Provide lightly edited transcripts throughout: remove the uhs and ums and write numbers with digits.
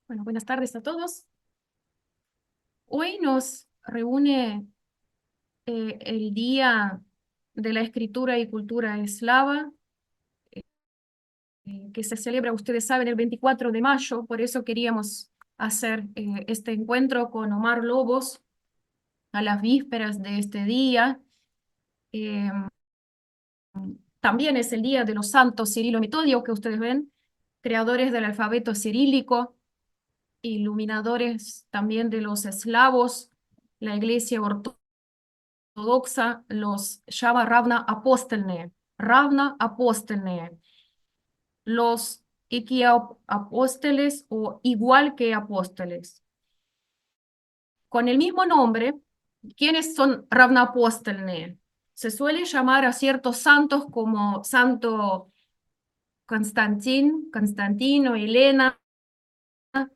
Bueno, buenas tardes a todos. Hoy nos reúne el Día de la Escritura y Cultura Eslava, que se celebra, ustedes saben, el 24 de mayo. Por eso queríamos hacer este encuentro con Omar Lobos a las vísperas de este día. Eh, También es el Día de los Santos Cirilo y Metodio, que ustedes ven, creadores del alfabeto cirílico, iluminadores también de los eslavos. La Iglesia ortodoxa los llama Ravna Apóstelne, los apóstoles o igual que apóstoles. Con el mismo nombre, ¿quiénes son Ravna Apóstelne? Se suele llamar a ciertos santos como Santo Constantino, Elena,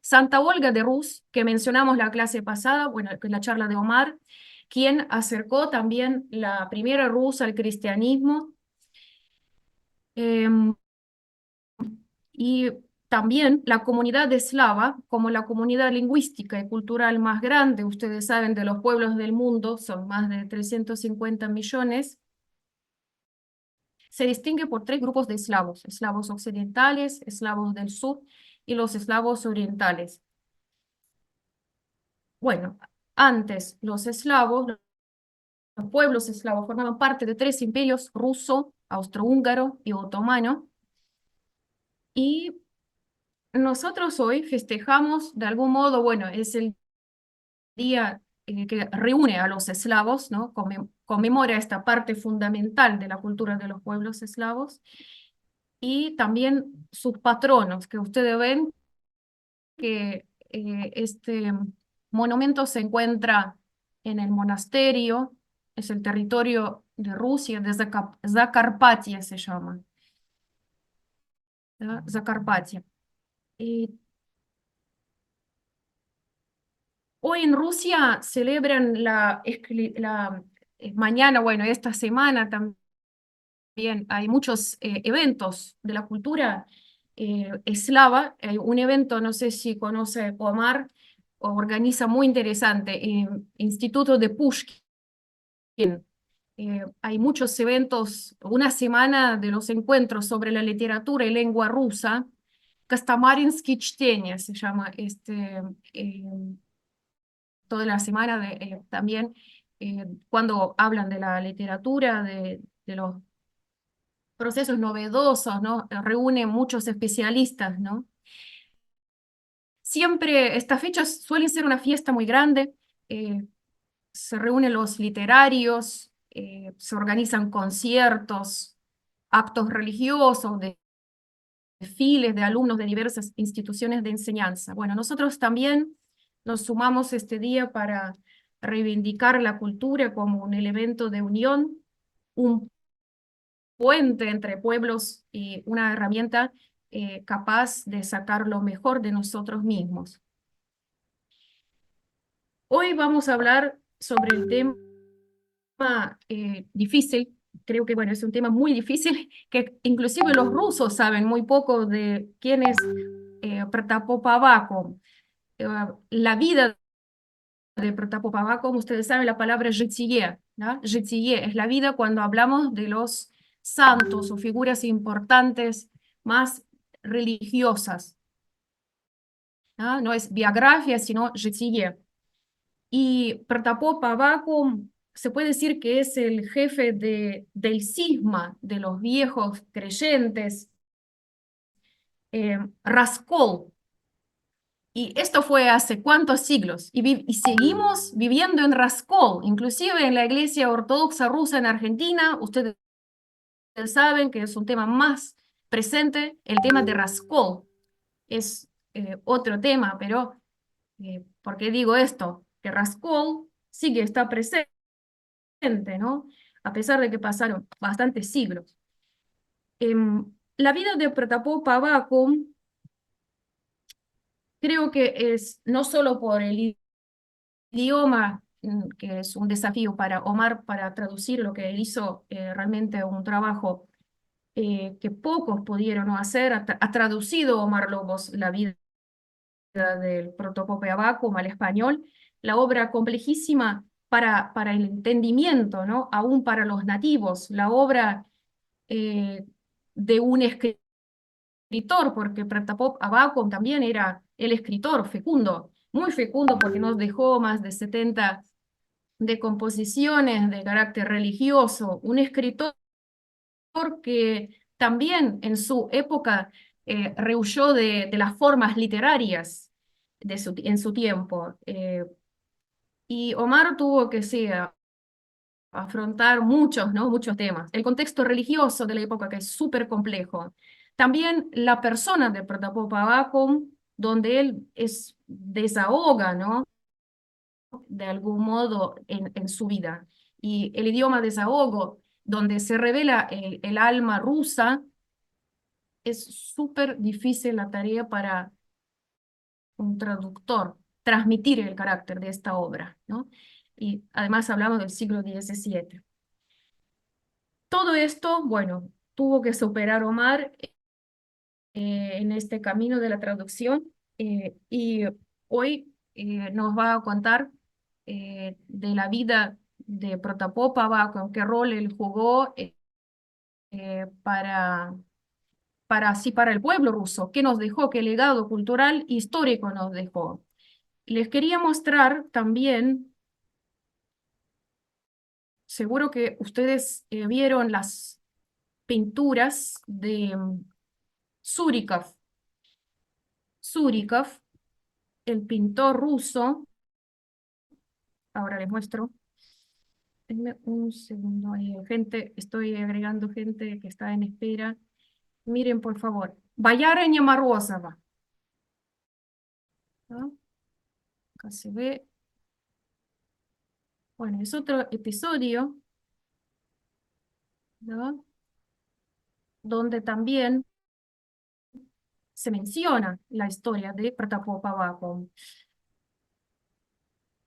Santa Olga de Rus, que mencionamos la clase pasada, bueno, en la charla de Omar, quien acercó también la primera Rus al cristianismo. Y también la comunidad eslava, como la comunidad lingüística y cultural más grande, ustedes saben, de los pueblos del mundo, son más de 350 millones, se distingue por tres grupos de eslavos: eslavos occidentales, eslavos del sur y los eslavos orientales. Bueno, antes los pueblos eslavos formaban parte de tres imperios: ruso, austrohúngaro y otomano. Y nosotros hoy festejamos de algún modo, bueno, es el día que reúne a los eslavos, ¿no? Conmemora esta parte fundamental de la cultura de los pueblos eslavos, y también sus patronos, que ustedes ven que este monumento se encuentra en el monasterio, es el territorio de Rusia, de Zakarpatia se llama, ¿ya? Zakarpatia. Y hoy en Rusia celebran mañana, bueno, esta semana también hay muchos eventos de la cultura eslava. Hay un evento, no sé si conoce Omar, organiza muy interesante, Instituto de Pushkin. Hay muchos eventos, una semana de los encuentros sobre la literatura y lengua rusa. Kastamarinski Чтение se llama eh, toda la semana también, cuando hablan de la literatura, de los procesos novedosos, ¿no? Reúne muchos especialistas, ¿no? Siempre estas fechas suelen ser una fiesta muy grande. Se reúnen los literarios, se organizan conciertos, actos religiosos, desfiles de alumnos de diversas instituciones de enseñanza. Bueno, nosotros también nos sumamos este día para reivindicar la cultura como un elemento de unión, un puente entre pueblos y una herramienta capaz de sacar lo mejor de nosotros mismos. Hoy vamos a hablar sobre el tema difícil. Creo que, bueno, es un tema muy difícil, que inclusive los rusos saben muy poco de quién es Protopopavaco. La vida de Protopopavaco, como ustedes saben, la palabra житие, ¿no? Житие es la vida cuando hablamos de los santos o figuras importantes más religiosas, ¿no? No es biografía, sino житие. Y Protopopavaco se puede decir que es el jefe del cisma de los viejos creyentes, Raskol. Y esto fue hace cuántos siglos. Y seguimos viviendo en Raskol, inclusive en la Iglesia Ortodoxa Rusa en Argentina. Ustedes saben que es un tema más presente, el tema de Raskol. Es otro tema, pero ¿por qué digo esto? Que Raskol está presente, ¿no? A pesar de que pasaron bastantes siglos. La vida de Protopopavaco creo que es no solo por el idioma, que es un desafío para Omar para traducir lo que él hizo, realmente un trabajo que pocos pudieron hacer. Ha traducido Omar Lobos la vida del Protopope Abacum al español, la obra complejísima para el entendimiento, ¿no? Aún para los nativos, la obra de un escritor, porque Protopop Abacum también era el escritor fecundo, muy fecundo porque nos dejó más de 70 de composiciones de carácter religioso, un escritor que también en su época rehuyó de las formas literarias en su tiempo. Y Omar tuvo que sí, afrontar muchos, ¿no? Muchos temas. El contexto religioso de la época, que es súper complejo. También la persona de Protopop Abacum, donde él desahoga, ¿no? De algún modo en su vida. Y el idioma desahogo, donde se revela el alma rusa, es súper difícil la tarea para un traductor, transmitir el carácter de esta obra, ¿no? Y además hablamos del siglo XVII. Todo esto, bueno, tuvo que superar Omar en este camino de la traducción y hoy nos va a contar de la vida de Protopopova, con qué rol él jugó para el pueblo ruso, qué nos dejó, qué legado cultural e histórico nos dejó. Les quería mostrar también, seguro que ustedes vieron las pinturas de Surikov. Surikov, el pintor ruso, ahora les muestro. Denme un segundo, gente, estoy agregando gente que está en espera. Miren, por favor. Boярыня Морозова. ¿No? Acá se ve. Bueno, es otro episodio, ¿no? Donde también se menciona la historia de Protopopova con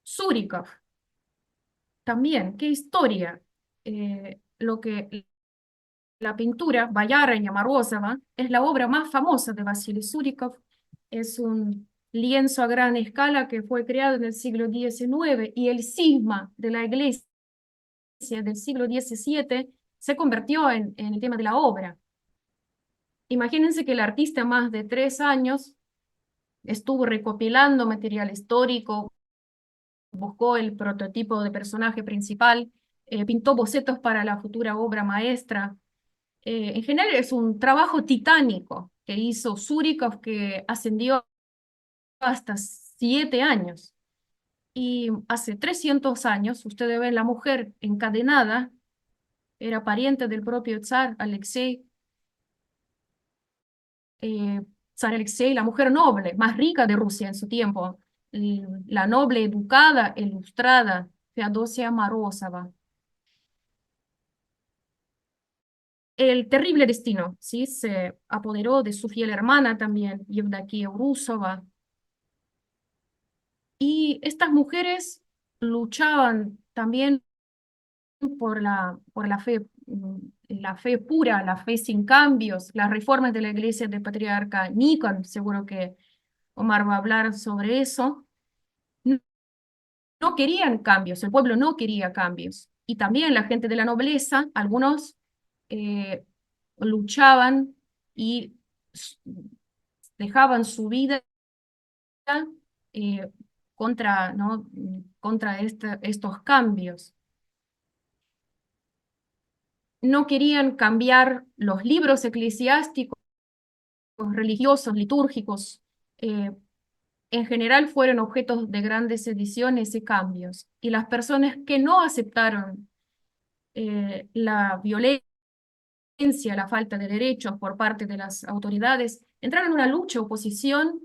Surikov. También, qué historia. Lo que la pintura Boярыня Морозова es la obra más famosa de Vasily Surikov. Es un lienzo a gran escala que fue creado en el siglo XIX y el cisma de la iglesia del siglo XVII se convirtió en el tema de la obra. Imagínense que el artista más de 3 años estuvo recopilando material histórico, buscó el prototipo de personaje principal, pintó bocetos para la futura obra maestra. En general es un trabajo titánico que hizo Surikov, que ascendió hasta 7 años. Y hace 300 años, ustedes ven la mujer encadenada, era pariente del propio zar Alexei, zar Alexei, la mujer noble, más rica de Rusia en su tiempo, la noble educada, ilustrada, Feodosia Morozova. El terrible destino, ¿sí? Se apoderó de su fiel hermana también, Yevdokia Urusova. Y estas mujeres luchaban también la fe pura, la fe sin cambios, las reformas de la iglesia del patriarca Nikon, seguro que Omar va a hablar sobre eso. No, no querían cambios, el pueblo no quería cambios. Y también la gente de la nobleza, algunos eh, luchaban y dejaban su vida eh, contra, ¿no? contra estos cambios. No querían cambiar los libros eclesiásticos, religiosos, litúrgicos. En general fueron objetos de grandes ediciones y cambios. Y las personas que no aceptaron la violencia, la falta de derechos por parte de las autoridades, entraron en una lucha, oposición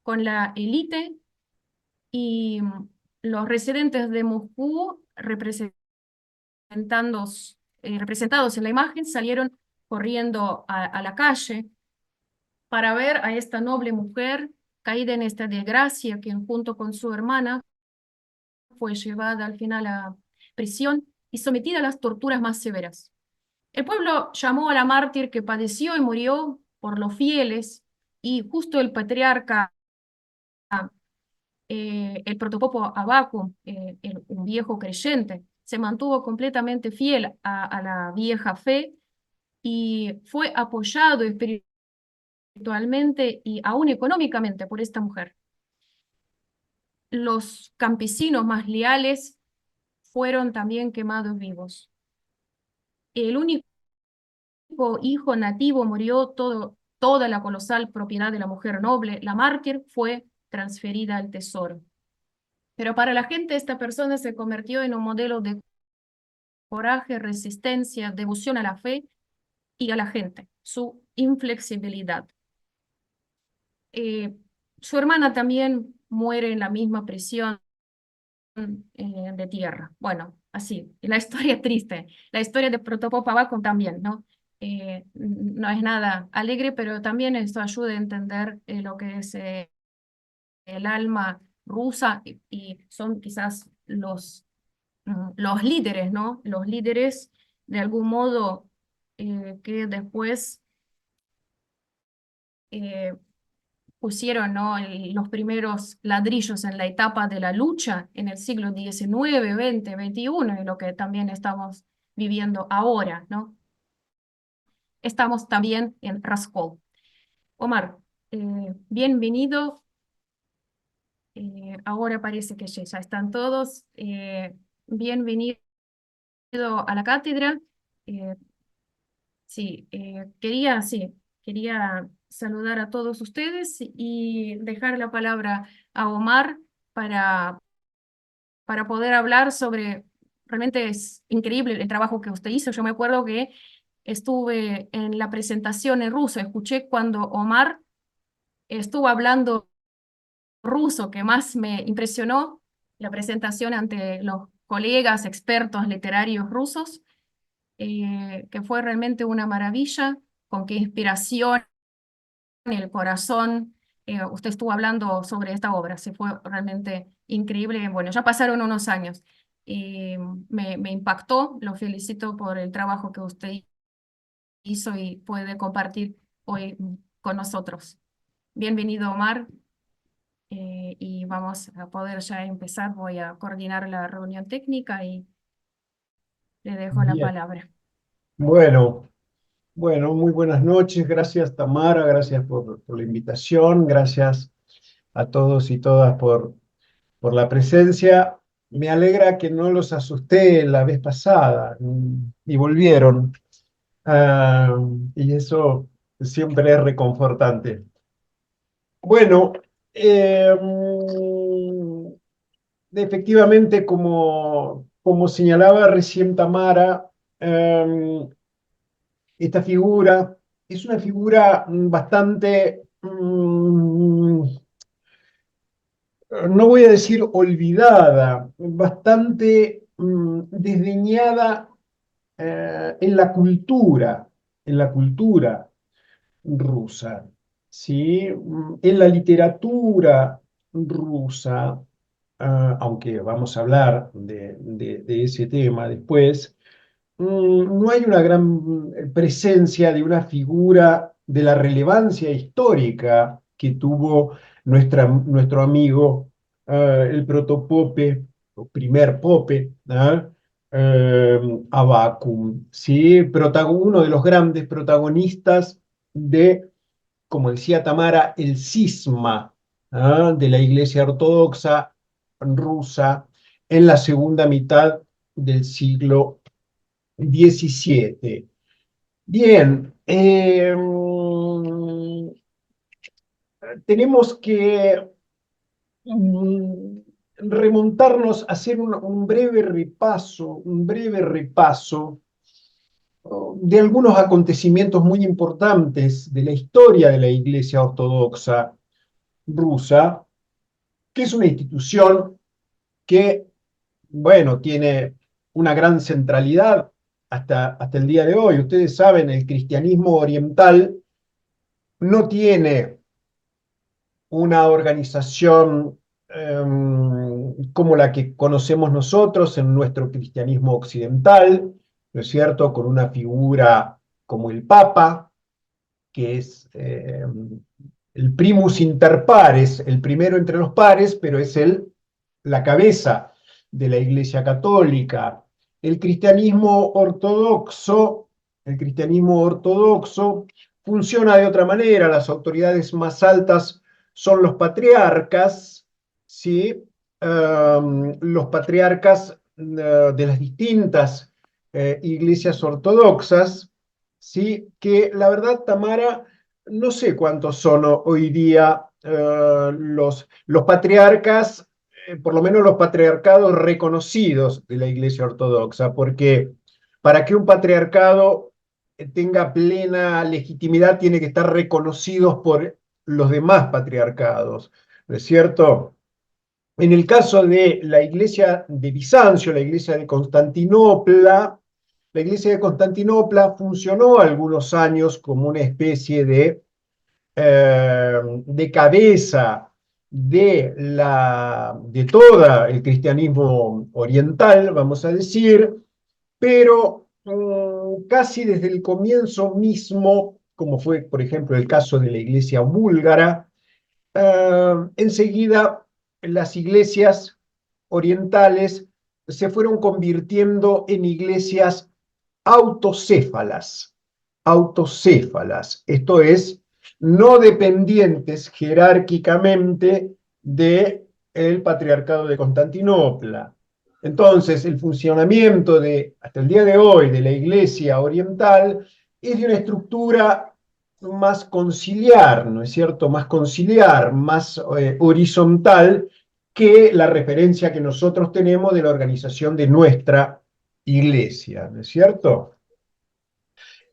con la élite y los residentes de Moscú, representados en la imagen, salieron corriendo a la calle para ver a esta noble mujer caída en esta desgracia, quien junto con su hermana fue llevada al final a prisión y sometida a las torturas más severas. El pueblo llamó a la mártir que padeció y murió por los fieles, y justo el patriarca el protopopo Abacum, un viejo creyente, se mantuvo completamente fiel a la vieja fe y fue apoyado espiritualmente y aún económicamente por esta mujer. Los campesinos más leales fueron también quemados vivos. El único hijo nativo murió, toda la colosal propiedad de la mujer noble, la mártir, fue transferida al tesoro. Pero para la gente esta persona se convirtió en un modelo de coraje, resistencia, devoción a la fe y a la gente, su inflexibilidad. Eh, Su hermana también muere en la misma prisión de tierra. Bueno, así, la historia triste. La historia de Protopop Abacum también, ¿no? No es nada alegre, pero también esto ayuda a entender lo que es el alma rusa y son quizás los líderes, ¿no? Los líderes de algún modo que después eh, pusieron, ¿no? Los primeros ladrillos en la etapa de la lucha en el siglo XIX, XX, XXI, y lo que también estamos viviendo ahora, ¿no? Estamos también en Raskol. Omar, bienvenido. Ahora parece que ya están todos. Bienvenido a la cátedra. Eh, sí, quería saludar a todos ustedes y dejar la palabra a Omar para, para poder hablar sobre, realmente es increíble el trabajo que usted hizo. Yo me acuerdo que estuve en la presentación en ruso, escuché cuando Omar estuvo hablando ruso, que más me impresionó la presentación ante los colegas expertos literarios rusos, que fue realmente una maravilla, con qué inspiración en el corazón. Usted estuvo hablando sobre esta obra, se fue realmente increíble. Bueno, ya pasaron unos años. Me impactó, lo felicito por el trabajo que usted hizo y puede compartir hoy con nosotros. Bienvenido, Omar, y vamos a poder ya empezar. Voy a coordinar la reunión técnica y le dejo la Bien, palabra. bueno, muy buenas noches. Gracias, Tamara, gracias por la invitación, gracias a todos y todas por la presencia. Me alegra que no los asusté la vez pasada y volvieron. Ah, y eso siempre es reconfortante. Bueno, efectivamente, como señalaba recién Tamara, esta figura es una figura bastante, no voy a decir olvidada, bastante desdeñada en la cultura rusa, ¿sí? En la literatura rusa, aunque vamos a hablar de ese tema después. No hay una gran presencia de una figura de la relevancia histórica que tuvo nuestro amigo, el protopope, o primer pope, ¿ah? Abacum, ¿sí? Uno de los grandes protagonistas de, como decía Tamara, el cisma, ¿ah? De la Iglesia Ortodoxa rusa en la segunda mitad del siglo 17. Bien, tenemos que mm, remontarnos a hacer un breve repaso de algunos acontecimientos muy importantes de la historia de la Iglesia Ortodoxa rusa, que es una institución que, bueno, tiene una gran centralidad hasta el día de hoy. Ustedes saben, el cristianismo oriental no tiene una organización como la que conocemos nosotros en nuestro cristianismo occidental, ¿no es cierto? Con una figura como el Papa, que es el primus inter pares, el primero entre los pares, pero es la cabeza de la Iglesia Católica. El el cristianismo ortodoxo funciona de otra manera. Las autoridades más altas son los patriarcas, ¿sí? Los patriarcas de las distintas iglesias ortodoxas, ¿sí? Que la verdad, Tamara, no sé cuántos son hoy día los patriarcas, por lo menos los patriarcados reconocidos de la Iglesia Ortodoxa, porque para que un patriarcado tenga plena legitimidad tiene que estar reconocidos por los demás patriarcados, ¿no es cierto? En el caso de la Iglesia de Bizancio, la Iglesia de Constantinopla funcionó algunos años como una especie de cabeza de todo el cristianismo oriental, vamos a decir, pero casi desde el comienzo mismo, como fue, por ejemplo, el caso de la iglesia búlgara, enseguida las iglesias orientales se fueron convirtiendo en iglesias autocéfalas, autocéfalas, esto es, no dependientes jerárquicamente del patriarcado de Constantinopla. Entonces, el funcionamiento hasta el día de hoy de la Iglesia oriental es de una estructura más conciliar, ¿no es cierto? Más conciliar, más horizontal que la referencia que nosotros tenemos de la organización de nuestra iglesia, ¿no es cierto?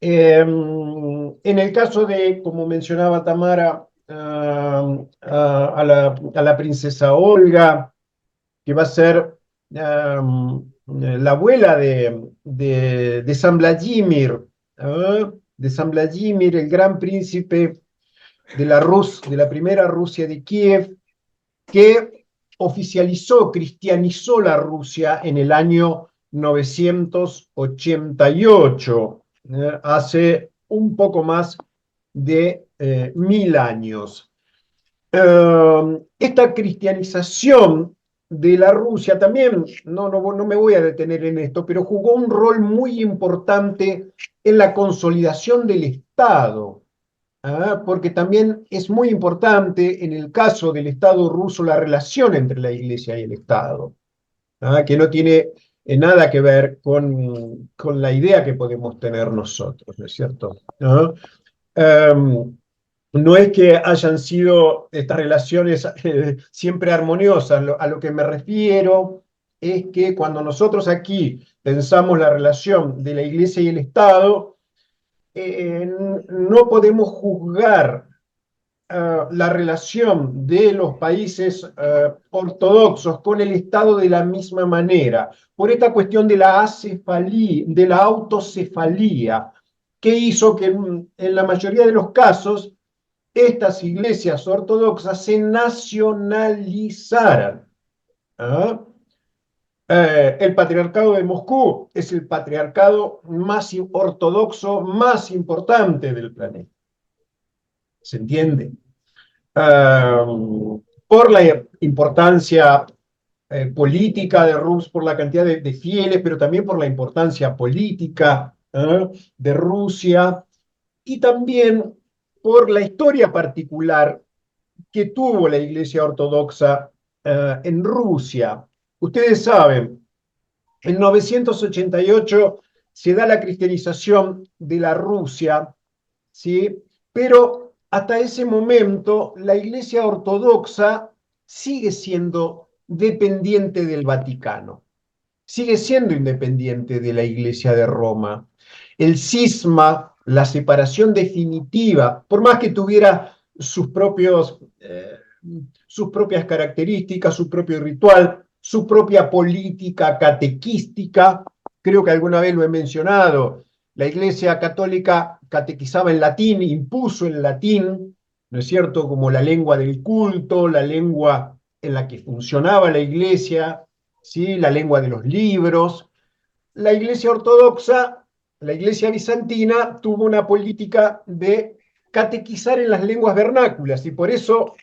En el caso de, como mencionaba Tamara, a la princesa Olga, que va a ser la abuela de San Vladimir, de San Vladimir, el gran príncipe de la primera Rusia de Kiev, que oficializó, cristianizó la Rusia en el año 988, hace un poco más de 1000 años. Esta cristianización de la Rusia también, no me voy a detener en esto, pero jugó un rol muy importante en la consolidación del Estado. Porque también es muy importante en el caso del Estado ruso la relación entre la Iglesia y el Estado, que no tiene nada que ver con la idea que podemos tener nosotros, ¿no es cierto? No es que hayan sido estas relaciones siempre armoniosas, a lo que me refiero es que cuando nosotros aquí pensamos la relación de la Iglesia y el Estado, no podemos juzgar la relación de los países ortodoxos con el Estado de la misma manera, por esta cuestión de la acefalía, de la autocefalía, que hizo que en la mayoría de los casos estas iglesias ortodoxas se nacionalizaran. ¿Ah? El patriarcado de Moscú es el patriarcado más ortodoxo, más importante del planeta. ¿Se entiende? Por la importancia política de Rusia, por la cantidad de fieles, pero también por la importancia política de Rusia y también por la historia particular que tuvo la Iglesia Ortodoxa en Rusia. Ustedes saben, en 988 se da la cristianización de la Rusia, ¿sí? Pero hasta ese momento la Iglesia Ortodoxa sigue siendo dependiente del Vaticano, sigue siendo independiente de la Iglesia de Roma. El cisma, la separación definitiva, por más que tuviera sus propias características, su propio ritual, su propia política catequística, creo que alguna vez lo he mencionado, la Iglesia Católica catequizaba en latín, impuso el latín, ¿no es cierto?, como la lengua del culto, la lengua en la que funcionaba la Iglesia, ¿sí?, la lengua de los libros. La Iglesia Ortodoxa, la Iglesia Bizantina, tuvo una política de catequizar en las lenguas vernáculas y por eso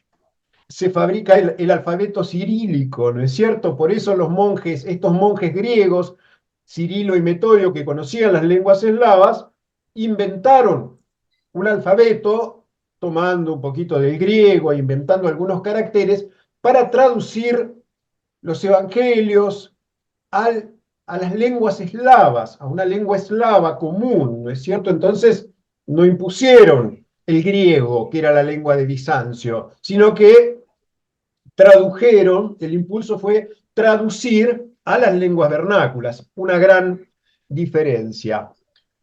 se fabrica el alfabeto cirílico, ¿no es cierto? Por eso los monjes, estos monjes griegos, Cirilo y Metodio, que conocían las lenguas eslavas, inventaron un alfabeto tomando un poquito del griego e inventando algunos caracteres para traducir los evangelios al, a las lenguas eslavas, a una lengua eslava común, ¿no es cierto? Entonces no impusieron el griego, que era la lengua de Bizancio, sino que tradujeron, el impulso fue traducir a las lenguas vernáculas, una gran diferencia.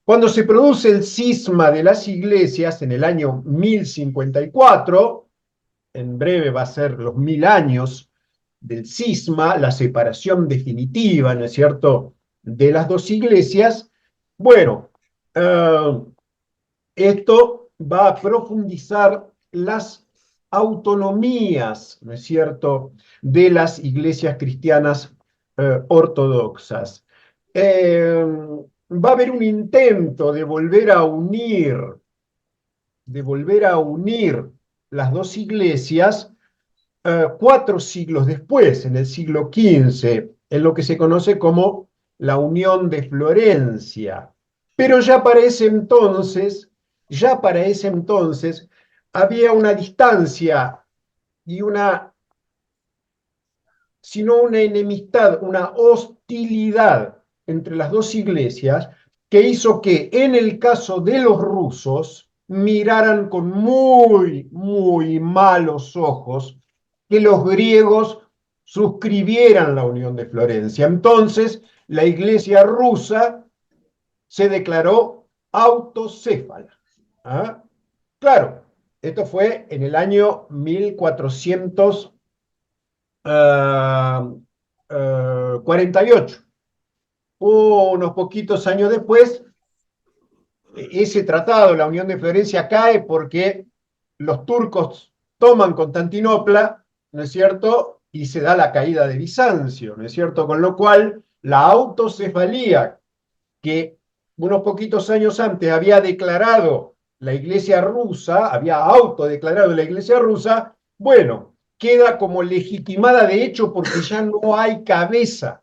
Cuando se produce el cisma de las iglesias en el año 1054, en breve va a ser los 1000 años del cisma, la separación definitiva, ¿no es cierto?, de las dos iglesias. Bueno, esto va a profundizar las autonomías, ¿no es cierto?, de las iglesias cristianas ortodoxas. Va a haber un intento de volver a unir las dos iglesias 4 siglos después, en el siglo XV, en lo que se conoce como la Unión de Florencia. Pero ya para ese entonces, había una distancia y sino una enemistad, una hostilidad entre las dos iglesias que hizo que en el caso de los rusos miraran con muy, muy malos ojos que los griegos suscribieran la Unión de Florencia. Entonces, la iglesia rusa se declaró autocéfala. ¿Ah? Claro, esto fue en el año 1448. Unos poquitos años después, ese tratado, la Unión de Florencia, cae porque los turcos toman Constantinopla, ¿no es cierto? Y se da la caída de Bizancio, ¿no es cierto? Con lo cual, la autocefalía que unos poquitos años antes había declarado la Iglesia rusa, había autodeclarado la Iglesia rusa, bueno, queda como legitimada de hecho porque ya no hay cabeza,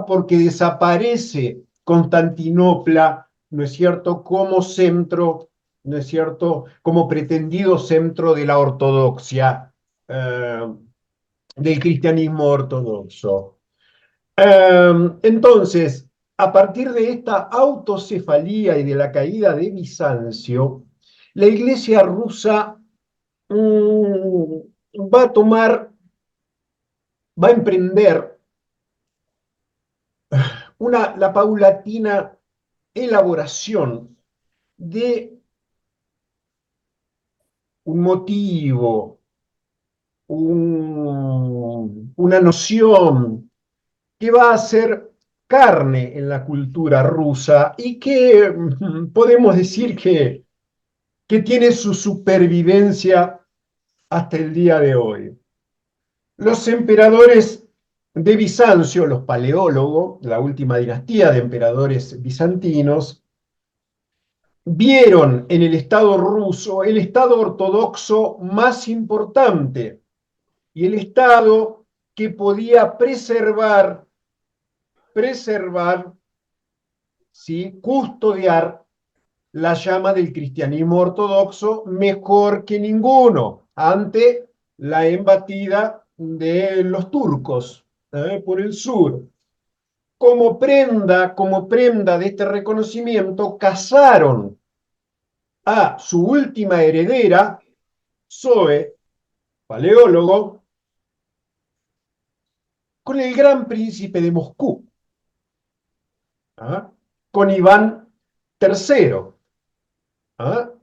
porque desaparece Constantinopla, ¿no es cierto?, como centro, ¿no es cierto?, como pretendido centro de la ortodoxia, del cristianismo ortodoxo. Entonces, a partir de esta autocefalía y de la caída de Bizancio, la iglesia rusa va a emprender la paulatina elaboración de un motivo, una noción que va a ser carne en la cultura rusa y que podemos decir que tiene su supervivencia hasta el día de hoy. Los emperadores de Bizancio, los paleólogos, la última dinastía de emperadores bizantinos, vieron en el Estado ruso el Estado ortodoxo más importante y el Estado que podía preservar, ¿sí?, custodiar la llama del cristianismo ortodoxo mejor que ninguno ante la embatida de los turcos por el sur. Como prenda de este reconocimiento, casaron a su última heredera, Zoe, paleólogo, con el gran príncipe de Moscú, con Iván III,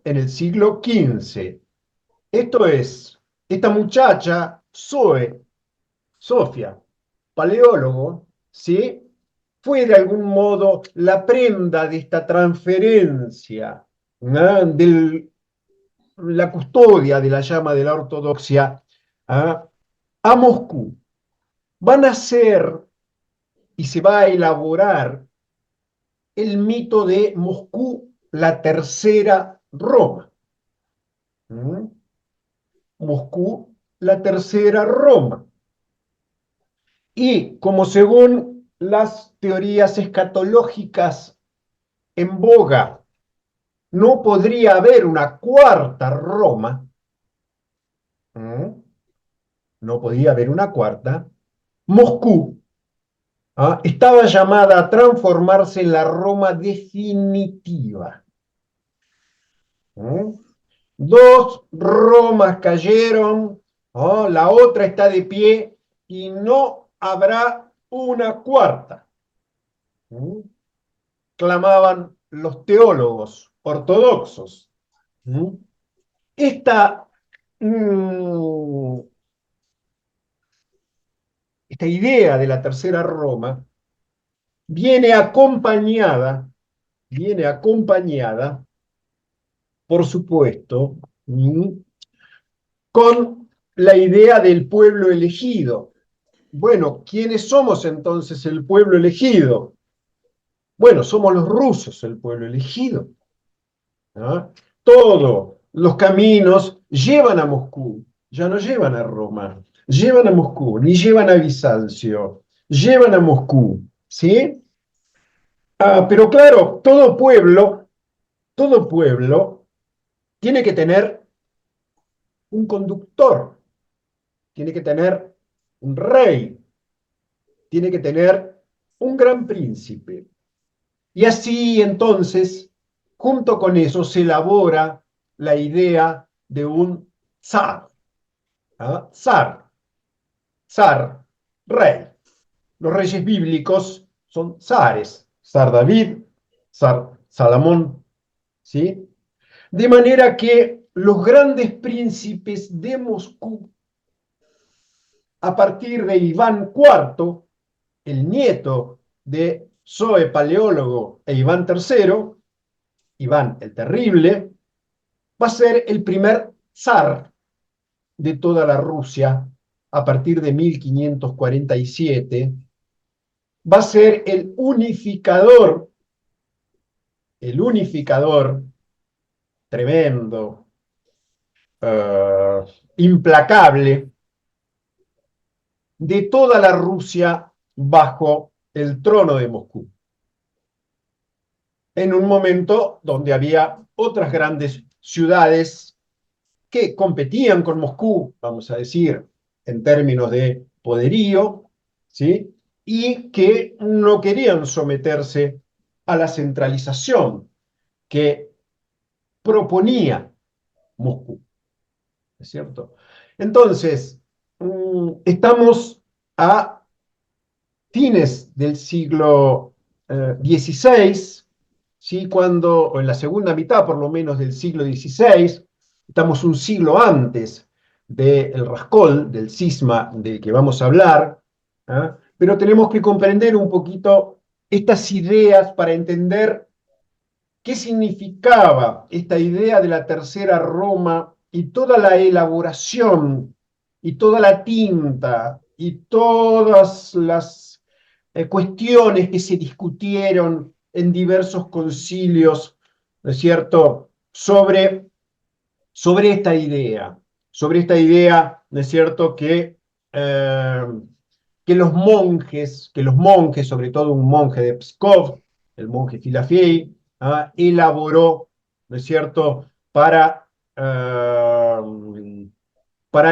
en el siglo XV. Esto es, esta muchacha, Sofía, paleólogo, ¿sí?, fue de algún modo la prenda de esta transferencia, de la custodia de la llama de la ortodoxia a Moscú. Van a ser y se va a elaborar el mito de Moscú, la tercera Roma. ¿Mm? Moscú, la tercera Roma. Y como según las teorías escatológicas en boga, no podría haber una cuarta Roma, ¿Mm? No podía haber una cuarta, Moscú, estaba llamada a transformarse en la Roma definitiva. ¿Mm? Dos Romas cayeron, la otra está de pie y no habrá una cuarta. ¿Mm? Clamaban los teólogos ortodoxos. ¿Mm? Esta, mm, esta idea de la tercera Roma viene acompañada, por supuesto, con la idea del pueblo elegido. Bueno, ¿quiénes somos entonces el pueblo elegido? Bueno, somos los rusos el pueblo elegido. ¿No? Todos los caminos llevan a Moscú, ya no llevan a Roma, llevan a Moscú, ni llevan a Bizancio, llevan a Moscú, ¿sí? Pero claro, todo pueblo tiene que tener un conductor, tiene que tener un rey, tiene que tener un gran príncipe. Y así entonces, junto con eso, se elabora la idea de un zar. Zar, zar, rey. Los reyes bíblicos son zares, zar David, zar Salomón, ¿sí? De manera que los grandes príncipes de Moscú, a partir de Iván IV, el nieto de Zoe Paleólogo e Iván III, Iván el Terrible, va a ser el primer zar de toda la Rusia a partir de 1547, va a ser el unificador tremendo, implacable, de toda la Rusia bajo el trono de Moscú, en un momento donde había otras grandes ciudades que competían con Moscú, vamos a decir, en términos de poderío, ¿sí? Y que no querían someterse a la centralización que proponía Moscú, ¿es cierto? Entonces, estamos a fines del siglo XVI, ¿sí? Cuando, o en la segunda mitad por lo menos del siglo XVI, estamos un siglo antes del Raskol, del cisma del que vamos a hablar, pero tenemos que comprender un poquito estas ideas para entender qué significaba esta idea de la tercera Roma y toda la elaboración y toda la tinta y todas las cuestiones que se discutieron en diversos concilios, ¿no es cierto?, sobre esta idea, ¿no es cierto?, eh, que los monjes, sobre todo un monje de Pskov, el monje Filafey, elaboró, ¿no es cierto?, para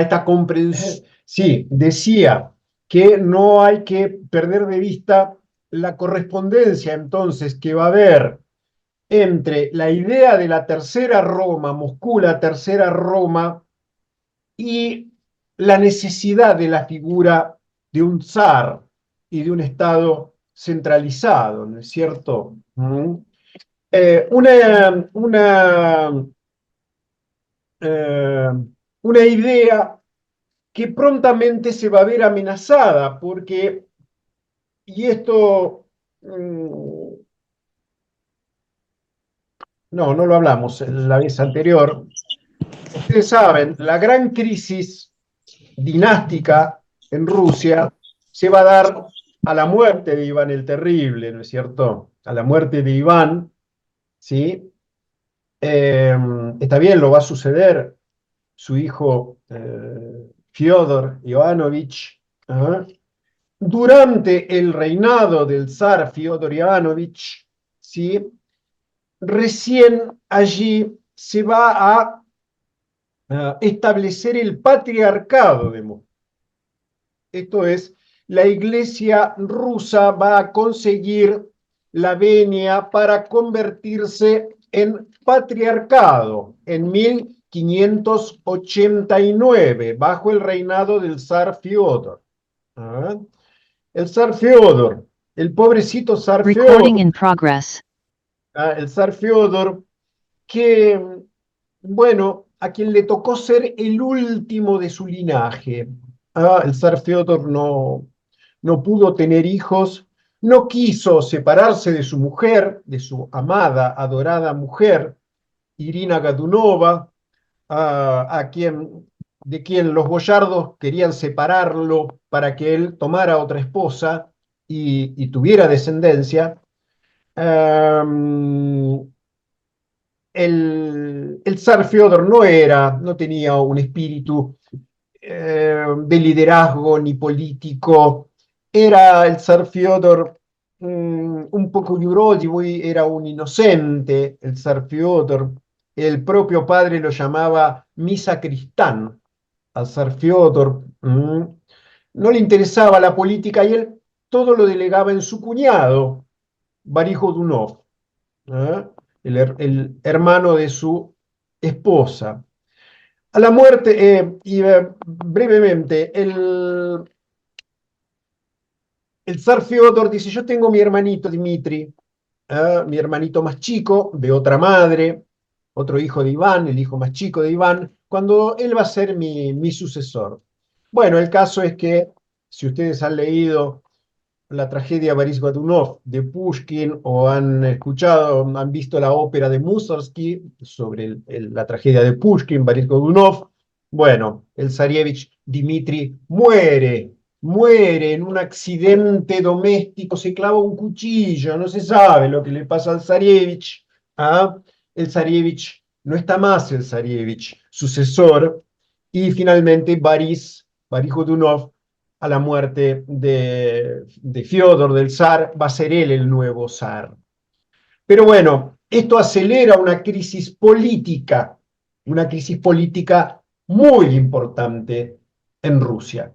esta comprensión. Sí, decía que no hay que perder de vista la correspondencia entonces que va a haber entre la idea de la tercera Roma, Moscú, la tercera Roma, y la necesidad de la figura de un zar y de un Estado centralizado, ¿no es cierto? Eh, una, una, eh, una idea que prontamente se va a ver amenazada, porque, y esto, no lo hablamos la vez anterior, ustedes saben, la gran crisis dinástica en Rusia se va a dar a la muerte de Iván el Terrible, ¿no es cierto? A la muerte de Iván, ¿sí? Está bien, lo va a suceder su hijo Fyodor Ivanovich, durante el reinado del zar Fyodor Ivanovich, ¿sí? Recién allí se va a establecer el patriarcado de Moscú. Esto es, la iglesia rusa va a conseguir la venia para convertirse en patriarcado en 1589, bajo el reinado del zar Fyodor. ¿Ah? El zar Fyodor, el pobrecito zar Recording Fyodor, in progress. el zar Fyodor, que, bueno, a quien le tocó ser el último de su linaje. El zar Fyodor no pudo tener hijos, no quiso separarse de su mujer, de su amada, adorada mujer, Irina Gadunova, de quien los boyardos querían separarlo para que él tomara otra esposa y tuviera descendencia. Um, el zar Fyodor no tenía un espíritu de liderazgo ni político. Era el zar Fyodor un poco yuródivo, era un inocente, el zar Fyodor. El propio padre lo llamaba mi sacristán al zar Fyodor. No le interesaba la política y él todo lo delegaba en su cuñado, Boris Godunov, ¿eh? El hermano de su esposa. A la muerte, brevemente, el zar Fyodor dice, yo tengo mi hermanito Dmitri, mi hermanito más chico, de otra madre, otro hijo de Iván, el hijo más chico de Iván, cuando él va a ser mi sucesor. Bueno, el caso es que, si ustedes han leído la tragedia Boris Godunov de Pushkin o han escuchado, han visto la ópera de Mussorgsky sobre la tragedia de Pushkin, Boris Godunov, bueno, el zarevich Dmitri muere en un accidente doméstico, se clava un cuchillo, no se sabe lo que le pasa al zarevich. El zarevich no está más, el zarevich sucesor, y finalmente Boris Godunov, a la muerte de Fyodor, del zar, va a ser él el nuevo zar. Pero bueno, esto acelera una crisis política muy importante en Rusia.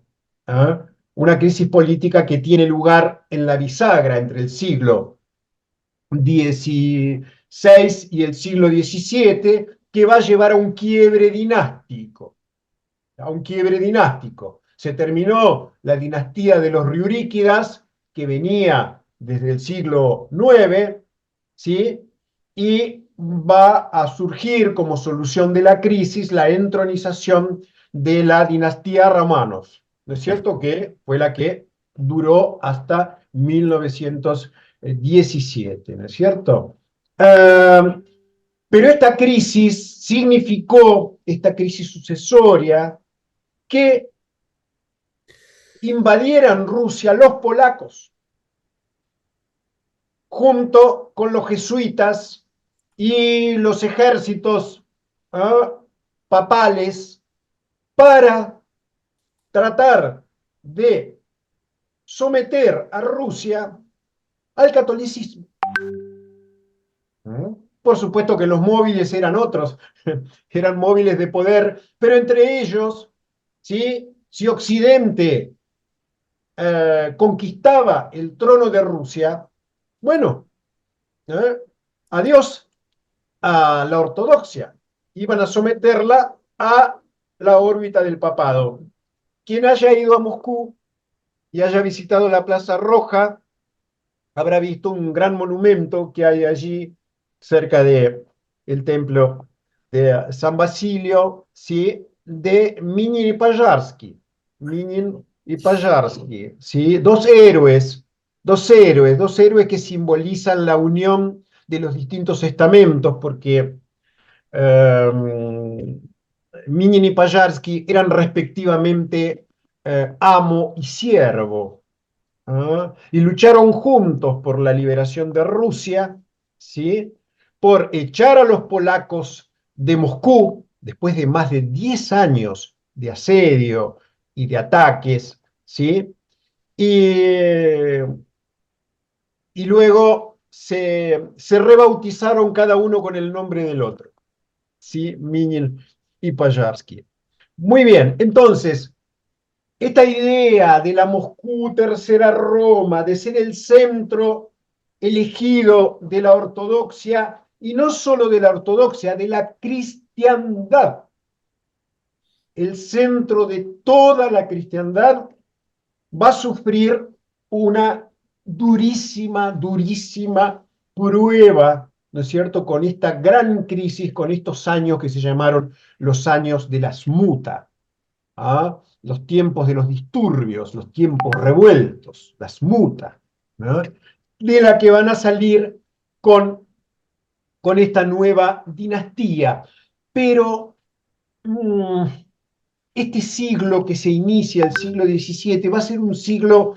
Una crisis política que tiene lugar en la bisagra entre el siglo XVI y el siglo XVII, que va a llevar a un quiebre dinástico. Se terminó la dinastía de los Riuríquidas, que venía desde el siglo IX, ¿sí? Y va a surgir como solución de la crisis la entronización de la dinastía Romanov, ¿no es cierto? Que fue la que duró hasta 1917, ¿no es cierto? Pero esta crisis significó, esta crisis sucesoria, que invadieran Rusia los polacos, junto con los jesuitas y los ejércitos papales, para tratar de someter a Rusia al catolicismo. Por supuesto que los móviles eran otros, eran móviles de poder, pero entre ellos, ¿sí? Si Occidente conquistaba el trono de Rusia, bueno, adiós a la ortodoxia, iban a someterla a la órbita del papado. Quien haya ido a Moscú y haya visitado la Plaza Roja, habrá visto un gran monumento que hay allí cerca de el templo de San Basilio, ¿sí? De Minin y Pajarsky. Minin y Pajarsky, ¿sí? Dos héroes que simbolizan la unión de los distintos estamentos, porque Minin y Pajarsky eran respectivamente amo y siervo. Y lucharon juntos por la liberación de Rusia, ¿sí? Por echar a los polacos de Moscú, después de más de 10 años de asedio y de ataques, ¿sí? Y, y luego se rebautizaron cada uno con el nombre del otro, ¿sí? Minin y Payarsky. Muy bien, entonces, esta idea de la Moscú Tercera Roma, de ser el centro elegido de la ortodoxia, y no solo de la ortodoxia, de la cristiandad, el centro de toda la cristiandad, va a sufrir una durísima, durísima prueba, ¿no es cierto?, con esta gran crisis, con estos años que se llamaron los años de la smuta, ¿ah? Los tiempos de los disturbios, los tiempos revueltos, la smuta, ¿no? De la que van a salir con esta nueva dinastía. Pero este siglo que se inicia, el siglo XVII, va a ser un siglo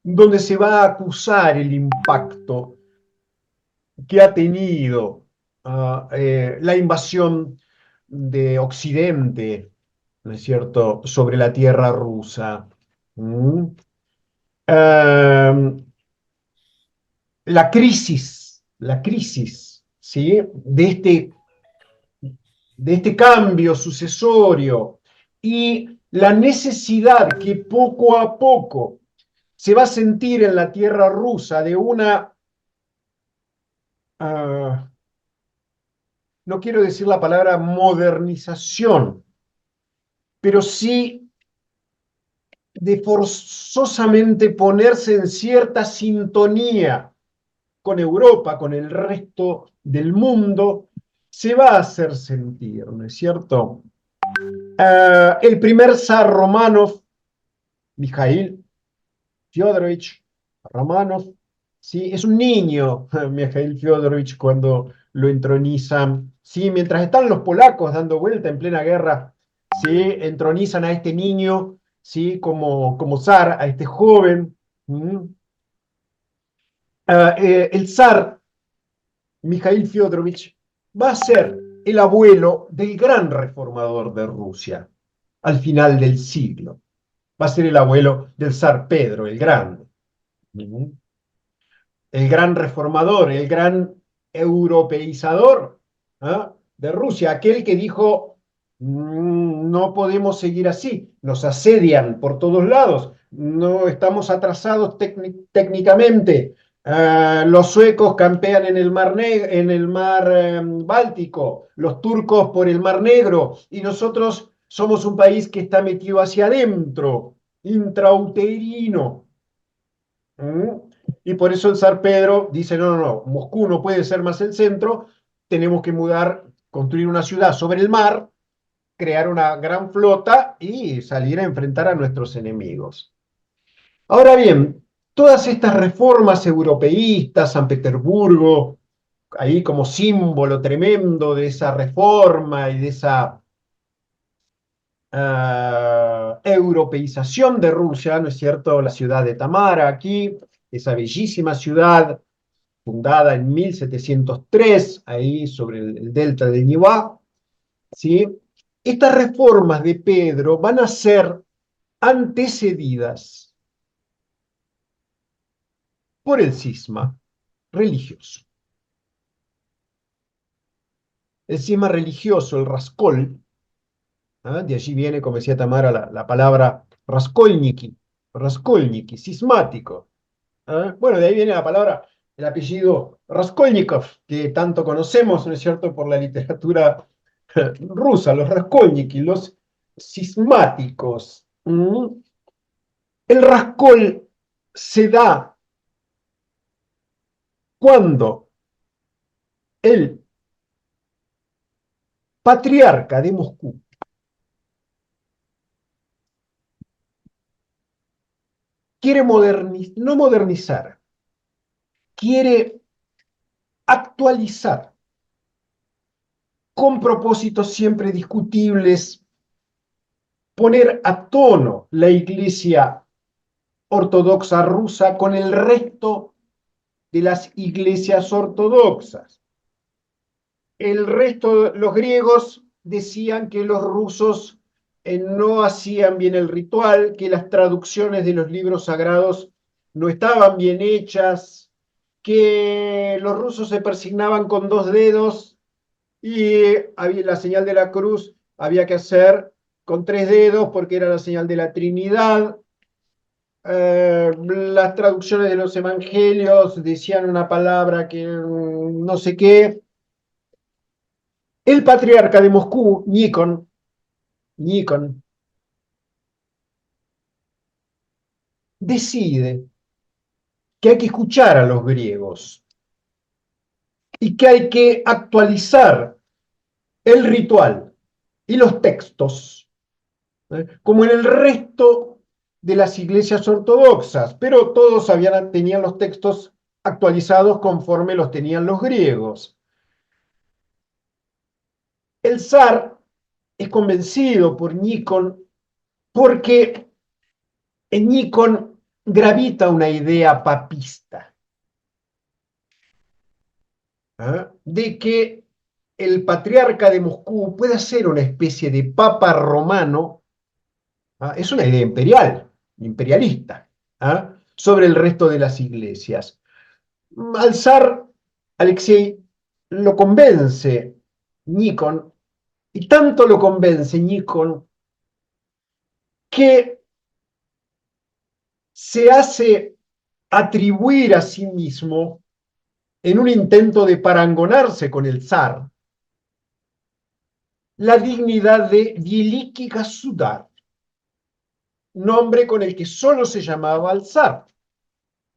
donde se va a acusar el impacto que ha tenido la invasión de Occidente, ¿no es cierto?, sobre la tierra rusa. ¿Mm? Eh, la crisis, ¿sí?, de este cambio sucesorio y la necesidad que poco a poco se va a sentir en la tierra rusa de una, uh, no quiero decir la palabra modernización, pero sí de forzosamente ponerse en cierta sintonía con Europa, con el resto del mundo, se va a hacer sentir, ¿no es cierto? El primer zar Romanov, Mikhail Fyodorovich Romanov, ¿sí? Es un niño, Mikhail Fyodorovich, cuando lo entronizan, ¿sí? Mientras están los polacos dando vuelta en plena guerra, ¿sí? Entronizan a este niño, ¿sí?, como zar, a este joven. El zar Mikhail Fyodorovich va a ser el abuelo del gran reformador de Rusia al final del siglo. Va a ser el abuelo del zar Pedro el Grande. El gran reformador, el gran europeizador, ¿ah?, de Rusia, aquel que dijo, no podemos seguir así, nos asedian por todos lados, no estamos atrasados técnicamente, los suecos campean en el mar, Báltico, los turcos por el Mar Negro, y nosotros somos un país que está metido hacia adentro, intrauterino. Y por eso el zar Pedro dice, no, no, no, Moscú no puede ser más el centro, tenemos que mudar, construir una ciudad sobre el mar, crear una gran flota y salir a enfrentar a nuestros enemigos. Ahora bien, todas estas reformas europeístas, San Petersburgo, ahí como símbolo tremendo de esa reforma y de esa europeización de Rusia, ¿no es cierto? La ciudad de Tamara aquí, esa bellísima ciudad fundada en 1703, ahí sobre el delta del Nivá, ¿sí? Estas reformas de Pedro van a ser antecedidas por el cisma religioso. El cisma religioso, el Raskol, ¿ah? De allí viene, como decía Tamara, la palabra Raskolniki, cismático. ¿Ah? Bueno, de ahí viene la palabra, el apellido Raskolnikov, que tanto conocemos, ¿no es cierto?, por la literatura rusa, los Raskolniki, los cismáticos. El Raskol se da cuando el patriarca de Moscú quiere no modernizar, quiere actualizar con propósitos siempre discutibles, poner a tono la iglesia ortodoxa rusa con el resto de las iglesias ortodoxas. el resto, los griegos decían que los rusos no hacían bien el ritual, que las traducciones de los libros sagrados no estaban bien hechas, que los rusos se persignaban con dos dedos y había la señal de la cruz había que hacer con tres dedos porque era la señal de la Trinidad. Las traducciones de los evangelios decían una palabra que no sé qué. El patriarca de Moscú, Nikon, decide que hay que escuchar a los griegos y que hay que actualizar el ritual y los textos, como en el resto de las iglesias ortodoxas, pero todos tenían los textos actualizados conforme los tenían los griegos. El zar es convencido por Nikon porque en Nikon gravita una idea papista, de que el patriarca de Moscú pueda ser una especie de papa romano. Es una idea imperialista, sobre el resto de las iglesias. Al zar Alexei lo convence Nikon, y tanto lo convence Nikon que se hace atribuir a sí mismo, en un intento de parangonarse con el zar, la dignidad de Великий Государь, nombre con el que solo se llamaba al zar,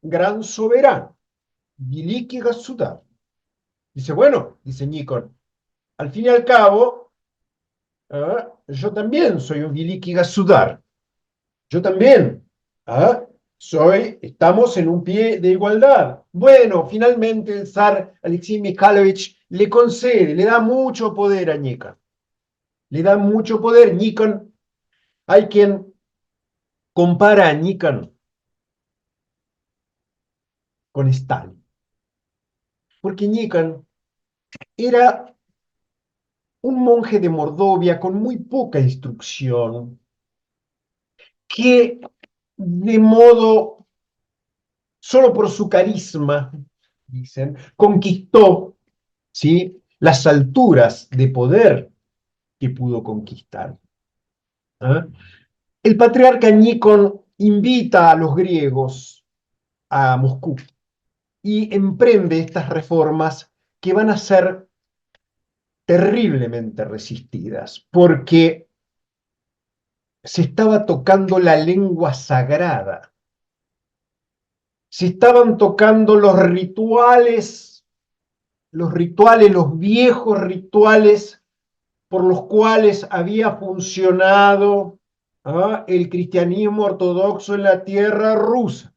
gran soberano, Великий Государь. Dice, bueno, dice Nikon, al fin y al cabo, yo también soy un Великий Государь, yo también, ¿ah? Estamos en un pie de igualdad. Bueno, finalmente el zar Alexei Mikhailovich le concede, le da mucho poder a Nikon. Le da mucho poder. Nikon, hay quien compara a Nikon con Stalin. Porque Nikon era un monje de Mordovia con muy poca instrucción, que de modo, solo por su carisma, dicen, conquistó, ¿sí?, las alturas de poder que pudo conquistar. ¿Ah? El patriarca Nikon invita a los griegos a Moscú y emprende estas reformas que van a ser terriblemente resistidas, porque se estaba tocando la lengua sagrada, se estaban tocando los viejos rituales por los cuales había funcionado el cristianismo ortodoxo en la tierra rusa.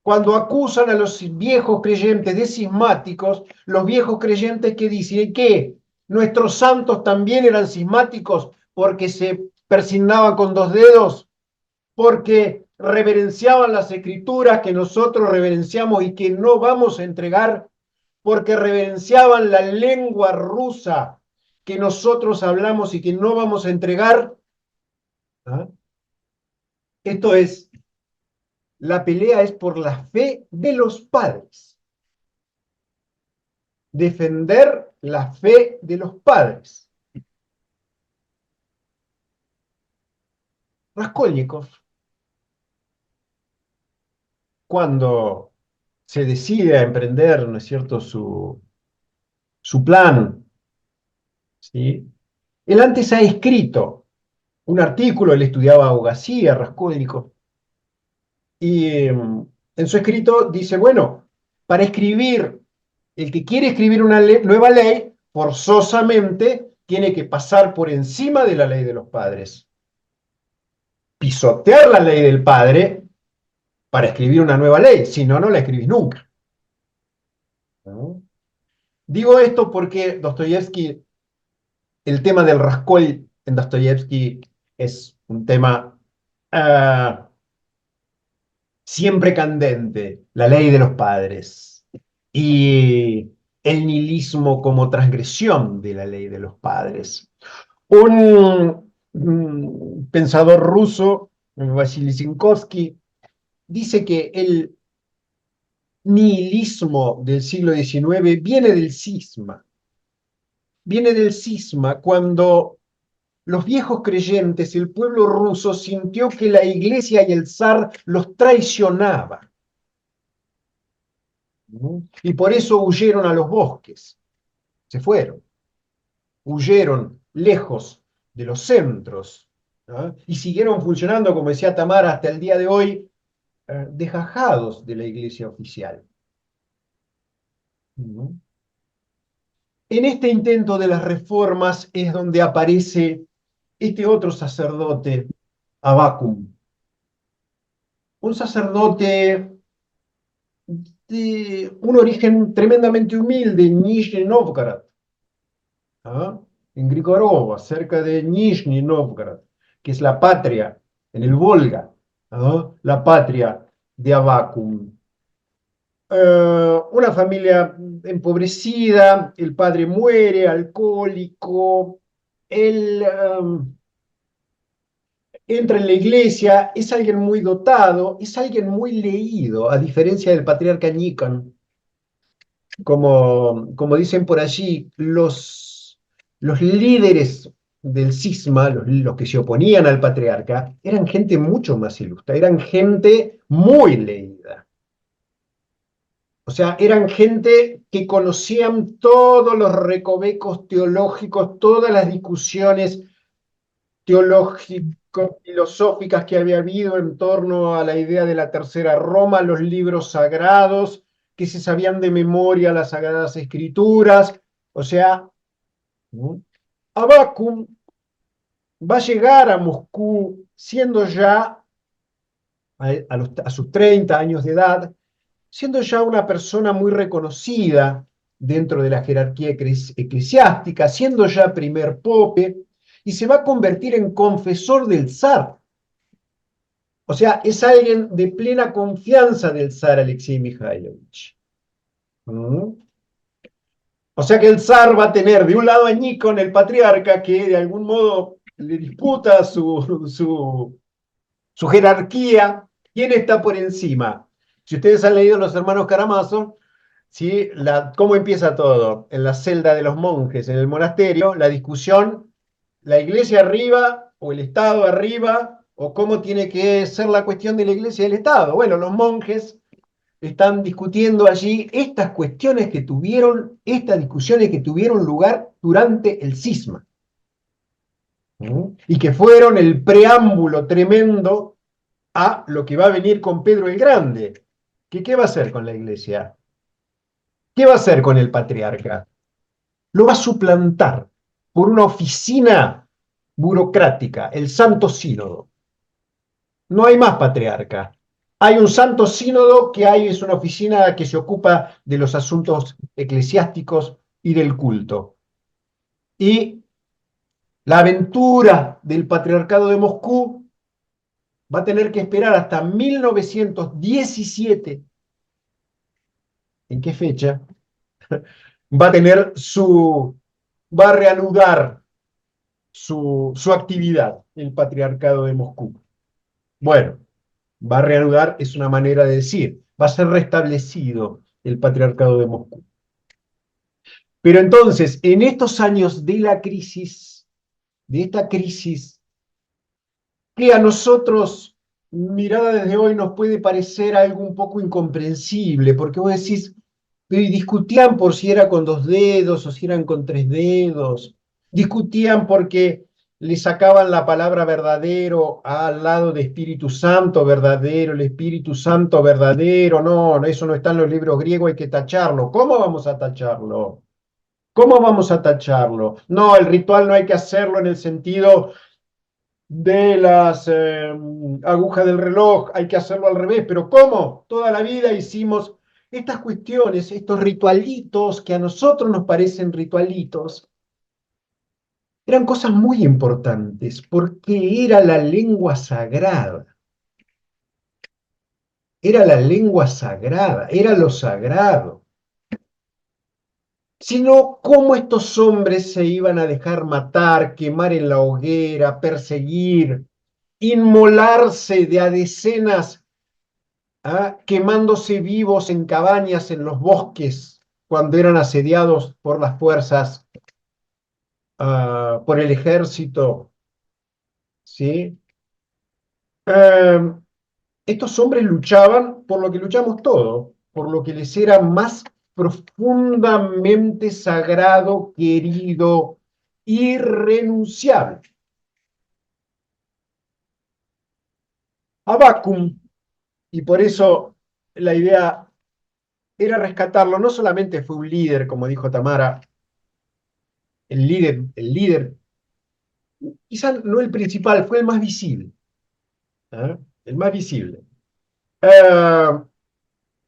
Cuando acusan a los viejos creyentes de cismáticos, los viejos creyentes que dicen que nuestros santos también eran cismáticos porque se persignaban con dos dedos, porque reverenciaban las escrituras que nosotros reverenciamos y que no vamos a entregar, porque reverenciaban la lengua rusa que nosotros hablamos y que no vamos a entregar. ¿Ah? Esto es, la pelea es por la fe de los padres. Defender la fe de los padres. Raskolnikov, cuando se decide a emprender, ¿no es cierto?, su plan, ¿sí?, él antes ha escrito un artículo, él estudiaba abogacía, Raskolnikov, y en su escrito dice, bueno, para escribir, el que quiere escribir una nueva ley, forzosamente tiene que pasar por encima de la ley de los padres, pisotear la ley del padre para escribir una nueva ley, si no, no la escribís nunca. ¿No? Digo esto porque Dostoyevsky, el tema del Raskol en Dostoyevsky es un tema siempre candente, la ley de los padres. Y el nihilismo como transgresión de la ley de los padres. Un pensador ruso, Vasily Zinkovsky, dice que el nihilismo del siglo XIX viene del cisma cuando los viejos creyentes, el pueblo ruso, sintió que la iglesia y el zar los traicionaban. Y por eso huyeron a los bosques, se fueron, huyeron lejos de los centros, ¿no? Y siguieron funcionando, como decía Tamara, hasta el día de hoy, desgajados de la iglesia oficial. ¿No? En este intento de las reformas es donde aparece este otro sacerdote, Abacum, un sacerdote de un origen tremendamente humilde, Nizhny Novgorod, ¿ah? En Grigorovo, cerca de Nizhny Novgorod, que es la patria, en el Volga, ¿ah? La patria de Abacum. Una familia empobrecida, el padre muere, alcohólico, él entra en la iglesia, es alguien muy dotado, es alguien muy leído, a diferencia del patriarca Nikon. Como dicen por allí, los líderes del cisma, los que se oponían al patriarca, eran gente mucho más ilustre, eran gente muy leída. O sea, eran gente que conocían todos los recovecos teológicos, todas las discusiones teológico-filosóficas que había habido en torno a la idea de la Tercera Roma, los libros sagrados, que se sabían de memoria las Sagradas Escrituras. O sea, ¿no? Abacum va a llegar a Moscú siendo ya, a sus 30 años de edad, siendo ya una persona muy reconocida dentro de la jerarquía eclesiástica, siendo ya primer pope, y se va a convertir en confesor del zar. O sea, es alguien de plena confianza del zar Alexei Mikhailovich. ¿Mm? O sea que el zar va a tener de un lado a Nikon, el patriarca, que de algún modo le disputa su jerarquía. ¿Quién está por encima? Si ustedes han leído Los Hermanos Karamazov, ¿sí? ¿Cómo empieza todo? En la celda de los monjes, en el monasterio, la discusión, la iglesia arriba o el Estado arriba, o cómo tiene que ser la cuestión de la iglesia y el Estado. Bueno, los monjes están discutiendo allí estas cuestiones que tuvieron, estas discusiones que tuvieron lugar durante el cisma. Y que fueron el preámbulo tremendo a lo que va a venir con Pedro el Grande. ¿Qué va a hacer con la iglesia? ¿Qué va a hacer con el patriarca? Lo va a suplantar por una oficina burocrática, el Santo Sínodo. No hay más patriarca. Hay un Santo Sínodo que es una oficina que se ocupa de los asuntos eclesiásticos y del culto. Y la aventura del patriarcado de Moscú va a tener que esperar hasta 1917. ¿En qué fecha? Va a tener va a reanudar su actividad, el patriarcado de Moscú. Bueno, va a reanudar, es una manera de decir, va a ser restablecido el patriarcado de Moscú. Pero entonces, en estos años de la crisis, de esta crisis, que a nosotros, mirada desde hoy, nos puede parecer algo un poco incomprensible, porque vos decís, pero discutían por si era con 2 dedos o si eran con 3 dedos, discutían porque le sacaban la palabra verdadero al lado de Espíritu Santo verdadero, el Espíritu Santo verdadero, no, eso no está en los libros griegos, hay que tacharlo. ¿Cómo vamos a tacharlo? ¿Cómo vamos a tacharlo? No, el ritual no hay que hacerlo en el sentido de las agujas del reloj, hay que hacerlo al revés, pero ¿cómo? Toda la vida hicimos estas cuestiones, estos ritualitos que a nosotros nos parecen ritualitos, eran cosas muy importantes porque era la lengua sagrada, era la lengua sagrada, era lo sagrado. sino cómo estos hombres se iban a dejar matar, quemar en la hoguera, perseguir, inmolarse de a decenas, quemándose vivos en cabañas en los bosques cuando eran asediados por las fuerzas, por el ejército, ¿sí? Eh, Estos hombres luchaban por lo que luchamos todos, por lo que les era más profundamente sagrado, querido, irrenunciable. Abacum, y por eso la idea era rescatarlo, no solamente fue un líder, como dijo Tamara, el líder, quizá no el principal, fue el más visible, ¿eh? El más visible. Eh,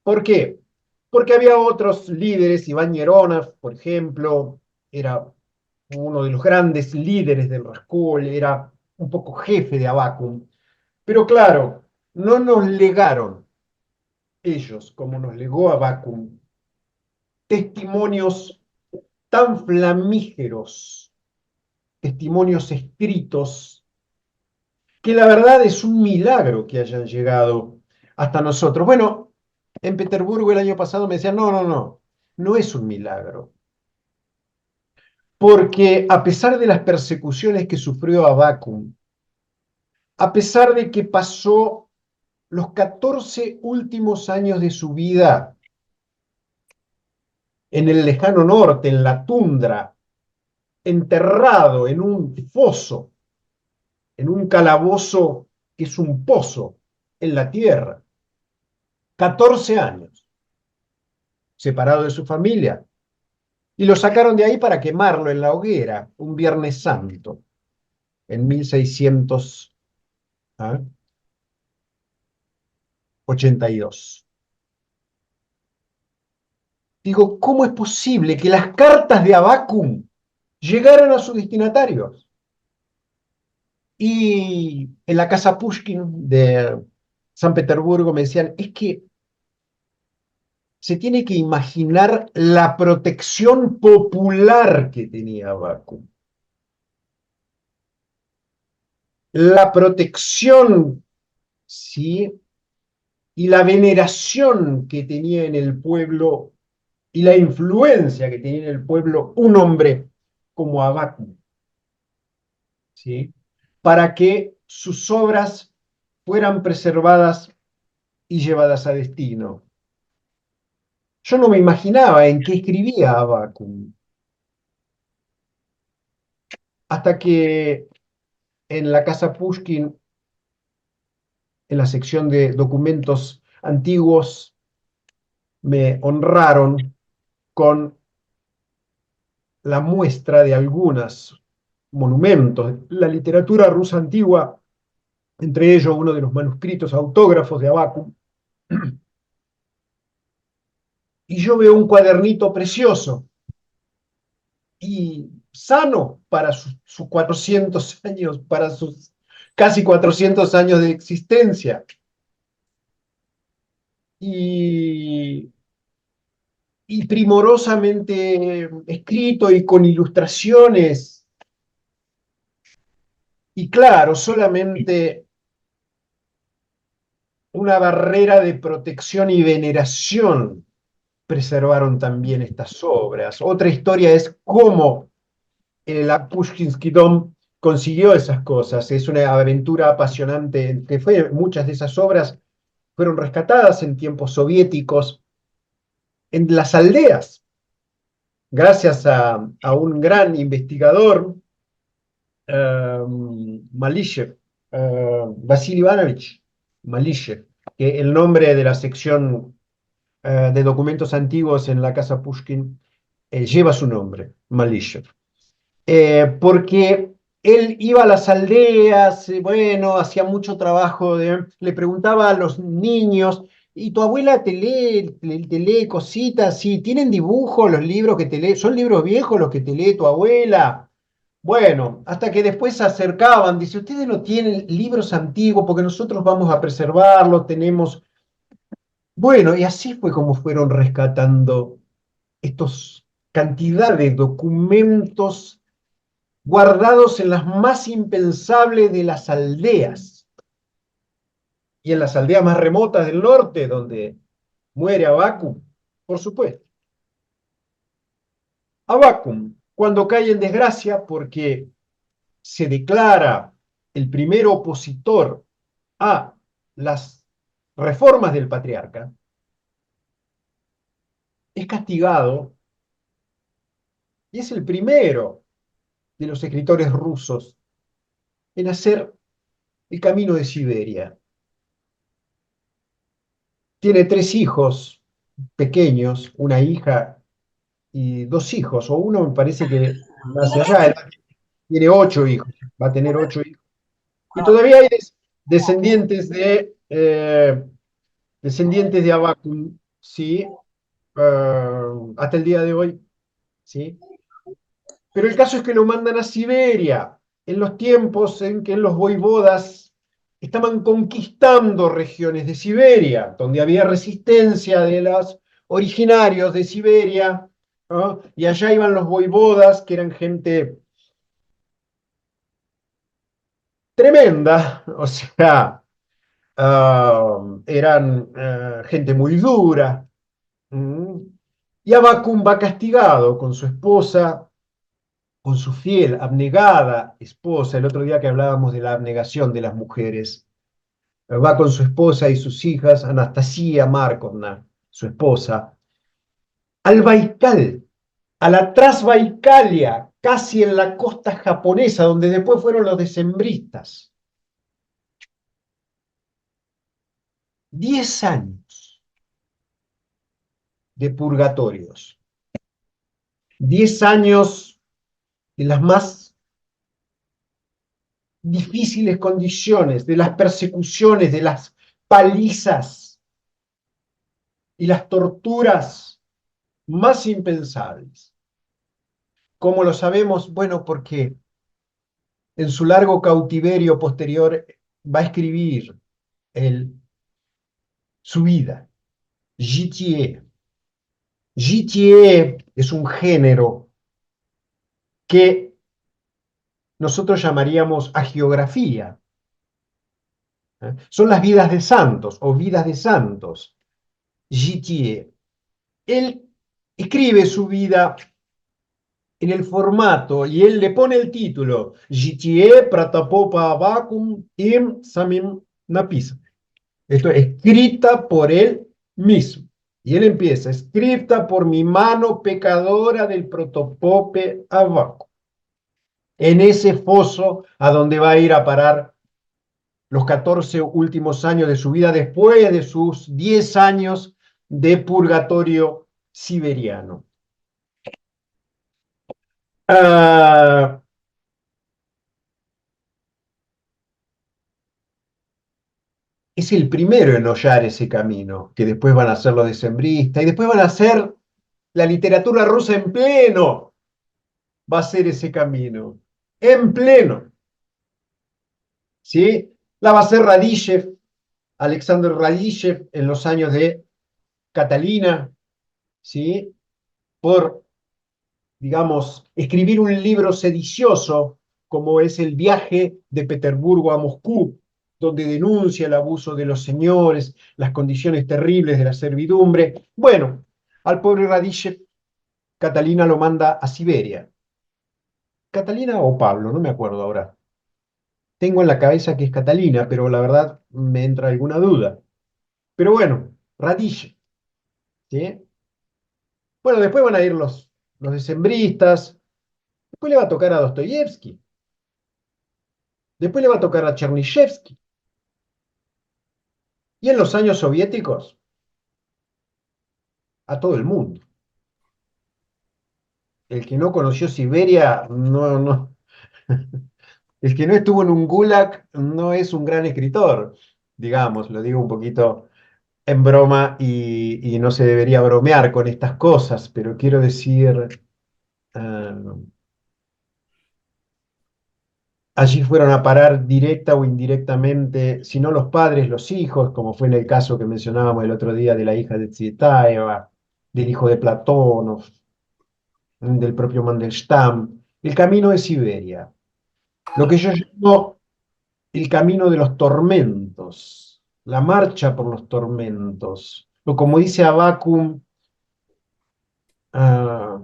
¿Por qué? Porque había otros líderes, Iván Yeronov, por ejemplo, era uno de los grandes líderes del Rascol, era un poco jefe de Abacum. Pero claro, no nos legaron ellos, como nos legó Abacum, testimonios tan flamígeros, testimonios escritos, que la verdad es un milagro que hayan llegado hasta nosotros. Bueno, en Petersburgo el año pasado me decían, no, no, no, no es un milagro, porque a pesar de las persecuciones que sufrió Abacum, a pesar de que pasó los 14 últimos años de su vida en el lejano norte, en la tundra, enterrado en un foso, en un calabozo que es un pozo en la tierra, 14 años, separado de su familia, y lo sacaron de ahí para quemarlo en la hoguera un Viernes Santo, en 1682. Digo, ¿cómo es posible que las cartas de Abacum llegaran a sus destinatarios? Y en la casa Pushkin de San Petersburgo me decían, es que se tiene que imaginar la protección popular que tenía Abacum. La protección, ¿sí? Y la veneración que tenía en el pueblo y la influencia que tenía en el pueblo un hombre como Abacum, ¿sí? Para que sus obras fueran preservadas y llevadas a destino. Yo no me imaginaba en qué escribía Abacum, hasta que en la casa Pushkin, en la sección de documentos antiguos, me honraron con la muestra de algunos monumentos. La literatura rusa antigua, entre ellos uno de los manuscritos autógrafos de Abacum, y yo veo un cuadernito precioso y sano para sus 400 años, para sus casi 400 años de existencia. Y, y primorosamente escrito y con ilustraciones. Y claro, solamente una barrera de protección y veneración preservaron también estas obras. Otra historia es cómo el Pushkinsky Dom consiguió esas cosas. Es una aventura apasionante que fue, muchas de esas obras fueron rescatadas en tiempos soviéticos en las aldeas, gracias a un gran investigador, Malishev, Vasily Ivanovich Malishev, que el nombre de la sección de documentos antiguos en la casa Pushkin lleva su nombre, Malishev. Porque él iba a las aldeas, bueno, hacía mucho trabajo, le preguntaba a los niños, ¿y tu abuela te lee cositas? Sí, ¿tienen dibujos los libros que te lee? ¿Son libros viejos los que te lee tu abuela? Bueno, hasta que después se acercaban, dice, ustedes no tienen libros antiguos porque nosotros vamos a preservarlos, tenemos... Bueno, y así fue como fueron rescatando estos. cantidad de documentos guardados en las más impensables de las aldeas y en las aldeas más remotas del norte, donde muere Abacum, por supuesto. Abacum, cuando cae en desgracia porque se declara el primer opositor a las reformas del patriarca, es castigado y es el primero de los escritores rusos en hacer el camino de Siberia. Tiene 3 hijos pequeños, una hija y 2 hijos, o uno me parece que nace allá, él tiene 8 hijos, va a tener 8 hijos. Y todavía hay descendientes descendientes de Abacum, ¿sí? Hasta el día de hoy, ¿sí? Pero el caso es que lo mandan a Siberia, en los tiempos en que los voivodas estaban conquistando regiones de Siberia, donde había resistencia de los originarios de Siberia, ¿no? Y allá iban los voivodas, que eran gente tremenda, o sea, eran gente muy dura. ¿Mm? Y Abacum va castigado con su esposa, con su fiel, abnegada esposa. El otro día que hablábamos de la abnegación de las mujeres, va con su esposa y sus hijas, Anastasia Markovna, su esposa, al Baikal, a la Transbaicalia, casi en la costa japonesa, donde después fueron los decembristas. 10 años de purgatorios, 10 años de las más difíciles condiciones, de las persecuciones, de las palizas y las torturas más impensables. ¿Cómo lo sabemos? Bueno, porque en su largo cautiverio posterior va a escribir su vida, Jitié. Jitié es un género que nosotros llamaríamos agiografía. Son las vidas de santos o vidas de santos. Jitié. Él escribe su vida en el formato y él le pone el título Jitié Pratapopa Abacum Im Samim Napisa. Esto es escrita por él mismo. Y él empieza, escrita por mi mano pecadora del protopope Abacum. En ese foso a donde va a ir a parar los 14 últimos años de su vida después de sus 10 años de purgatorio siberiano. Ah, es el primero en hollar ese camino, que después van a ser los decembristas, y después van a ser la literatura rusa en pleno, va a ser ese camino, en pleno, ¿sí? La va a ser Radishev, Alexander Radishev, en los años de Catalina, ¿sí? Por, digamos, escribir un libro sedicioso, como es El viaje de Petersburgo a Moscú, donde denuncia el abuso de los señores, las condiciones terribles de la servidumbre. Bueno, al pobre Radishev, Catalina lo manda a Siberia. Catalina o Pablo, no me acuerdo ahora. Tengo en la cabeza que es Catalina, pero la verdad me entra alguna duda. Pero bueno, Radishev, ¿sí? Bueno, después van a ir los decembristas, después le va a tocar a Dostoyevsky, después le va a tocar a Chernyshevsky. Y en los años soviéticos, a todo el mundo. El que no conoció Siberia, no. El que no estuvo en un gulag no es un gran escritor, digamos, lo digo un poquito en broma y no se debería bromear con estas cosas, pero quiero decir, eh, allí fueron a parar directa o indirectamente, si no los padres, los hijos, como fue en el caso que mencionábamos el otro día de la hija de Tsvetaeva, del hijo de Platónov. del propio Mandelstam, el camino de Siberia, lo que yo llamo el camino de los tormentos, la marcha por los tormentos, o como dice Abacum, ah,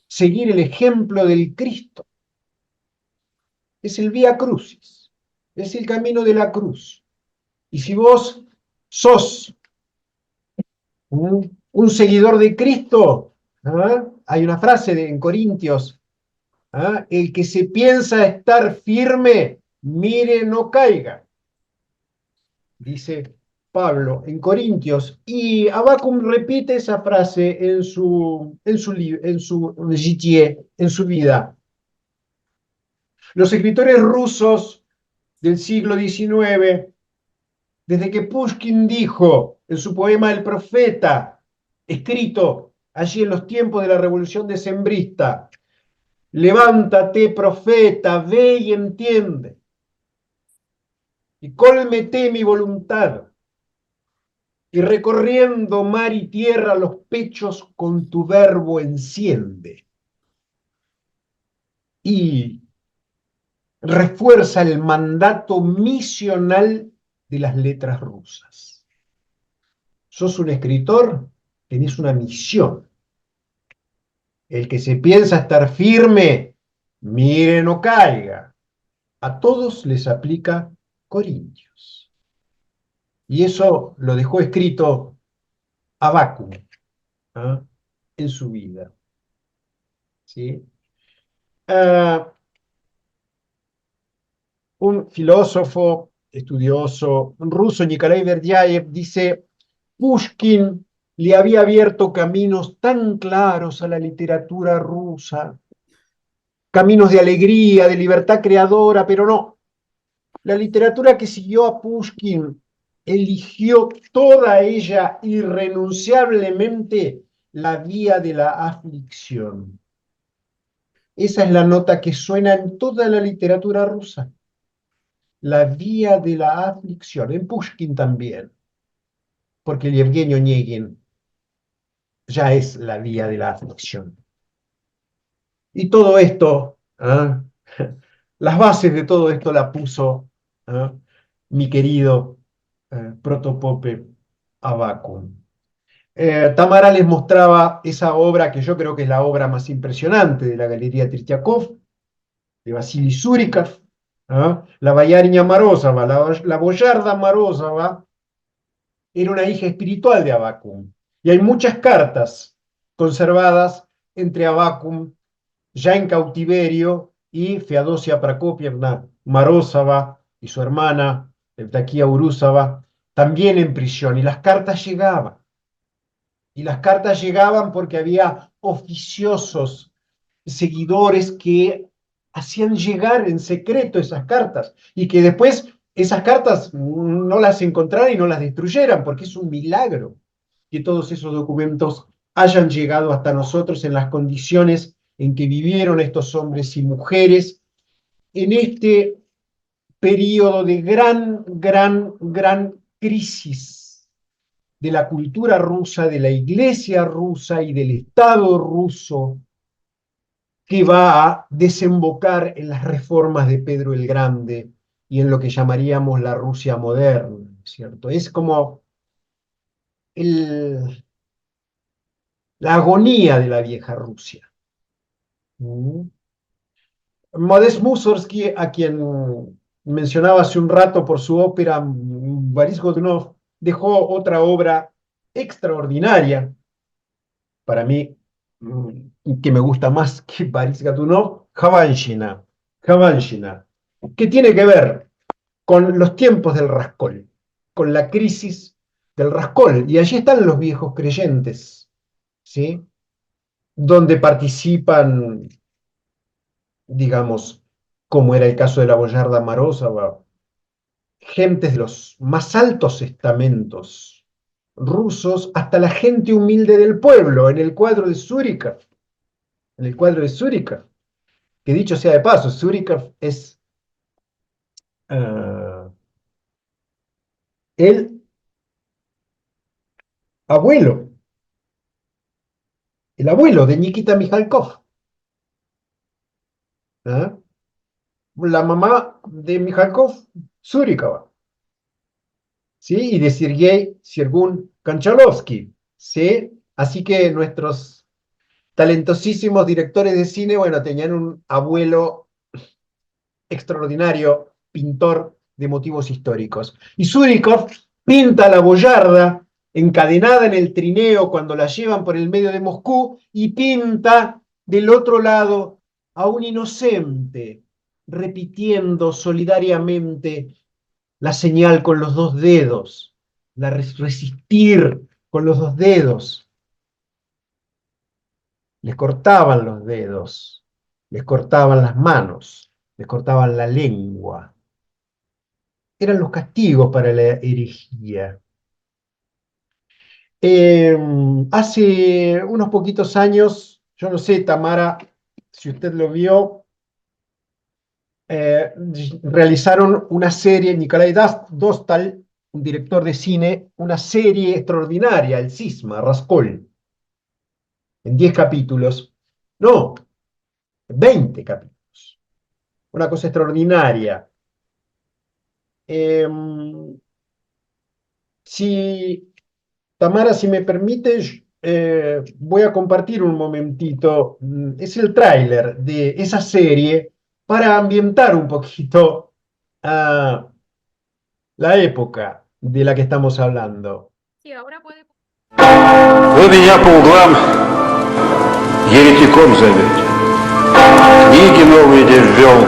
seguir el ejemplo del Cristo. Es el Vía Crucis, es el camino de la cruz. Y si vos sos un seguidor de Cristo, hay una frase en Corintios, el que se piensa estar firme, mire, no caiga, dice Pablo en Corintios, y Abacum repite esa frase en su Jitié, en su vida. Los escritores rusos del siglo XIX, desde que Pushkin dijo en su poema El Profeta, escrito allí en los tiempos de la Revolución Decembrista, levántate, profeta, ve y entiende, y cólmete mi voluntad, y recorriendo mar y tierra los pechos con tu verbo enciende. Y refuerza el mandato misional de las letras rusas. Sos un escritor, tenés una misión. El que se piensa estar firme, mire, no caiga. A todos les aplica Corintios. Y eso lo dejó escrito Abacum, ¿ah?, en su vida. ¿Sí? Ah, un filósofo estudioso ruso, Nikolai Berdyaev, dice, Pushkin le había abierto caminos tan claros a la literatura rusa, caminos de alegría, de libertad creadora, pero no. La literatura que siguió a Pushkin eligió toda ella irrenunciablemente la vía de la aflicción. Esa es la nota que suena en toda la literatura rusa. La vía de la aflicción, en Pushkin también, porque el Yevgeny Onegin ya es la vía de la aflicción. Y todo esto, las bases de todo esto la puso mi querido Protopope Abacum. Tamara les mostraba esa obra que yo creo que es la obra más impresionante de la Galería Tritiakov, de Vasily Surikov, la Bayariña Morozova, la Boyarda Morozova, era una hija espiritual de Abacum. Y hay muchas cartas conservadas entre Abacum, ya en cautiverio, y Feodosia Prakopievna Morozova y su hermana, Evdokia Urusova, también en prisión. Y las cartas llegaban. Y las cartas llegaban porque había oficiosos, seguidores que hacían llegar en secreto esas cartas y que después esas cartas no las encontraran y no las destruyeran, porque es un milagro que todos esos documentos hayan llegado hasta nosotros en las condiciones en que vivieron estos hombres y mujeres en este periodo de gran crisis de la cultura rusa, de la iglesia rusa y del Estado ruso, que va a desembocar en las reformas de Pedro el Grande y en lo que llamaríamos la Rusia moderna, ¿cierto? Es como el, la agonía de la vieja Rusia. ¿Mm? Modest Mussorgsky, a quien mencionaba hace un rato por su ópera Boris Godunov, dejó otra obra extraordinaria, para mí, que me gusta más que Boris Godunov, Havanshina, que tiene que ver con los tiempos del Raskol, con la crisis del Raskol. Y allí están los viejos creyentes, ¿sí?, donde participan, digamos, como era el caso de la Boyarda Morozova, gentes de los más altos estamentos rusos, hasta la gente humilde del pueblo, en el cuadro de Surikov, que dicho sea de paso, Surikov es el abuelo el abuelo de Nikita Mikhalkov. ¿Ah? La mamá de Mikhalkov, Surikova, ¿sí? Y de Sergei Sergun Konchalovsky, ¿sí? Así que nuestros talentosísimos directores de cine, bueno, tenían un abuelo extraordinario, pintor de motivos históricos. Y Surikov pinta a la boyarda encadenada en el trineo cuando la llevan por el medio de Moscú y pinta del otro lado a un inocente repitiendo solidariamente la señal con los dos dedos, la resistir con los dos dedos. Les cortaban los dedos, les cortaban las manos, les cortaban la lengua. Eran los castigos para la herejía. Hace unos poquitos años, yo no sé, Tamara, si usted lo vio, realizaron una serie, Nikolai Dostal, un director de cine, una serie extraordinaria, El Cisma, Raskol, en 10 capítulos. No, 20 capítulos. Una cosa extraordinaria. Si Tamara, si me permites, voy a compartir un momentito. Es el tráiler de esa serie para ambientar un poquito la época de la que estamos hablando. Sí, ahora puede... Вы меня по углам еретиком зовете. Книги новые ввел,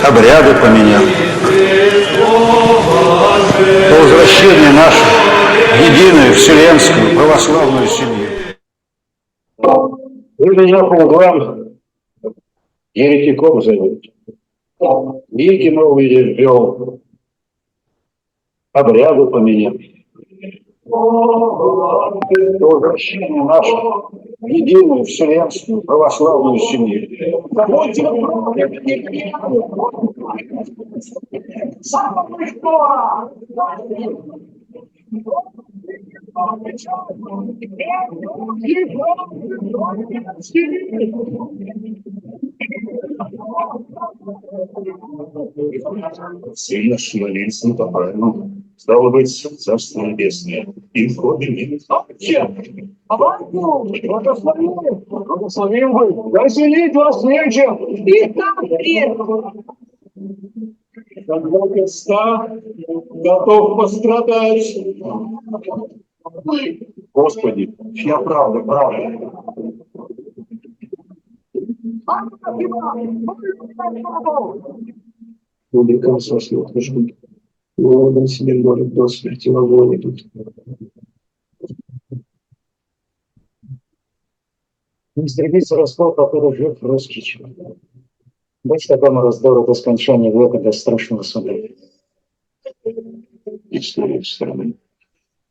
обряды поменял. По возвращении нашу единую вселенскую православную семью. Вы меня по углам еретиком зовете. Книги новые ввел, обряды поменял. По возвращению нашу единую вселенскую православную семью. Сильно шевелился по-правильному. Стало быть, Царство Небесное. И входа нет. Благословим вы! Веселить вас нечем! И там грех! Когда Христа готов пострадать. Господи, чья правда, правда? Публикам сошлет жгут. Голодом себе молит до смерти в огонь идут. Не истребится раскол, который жив русский человек. Быть такому раздору до скончания века до страшного суда. История страны,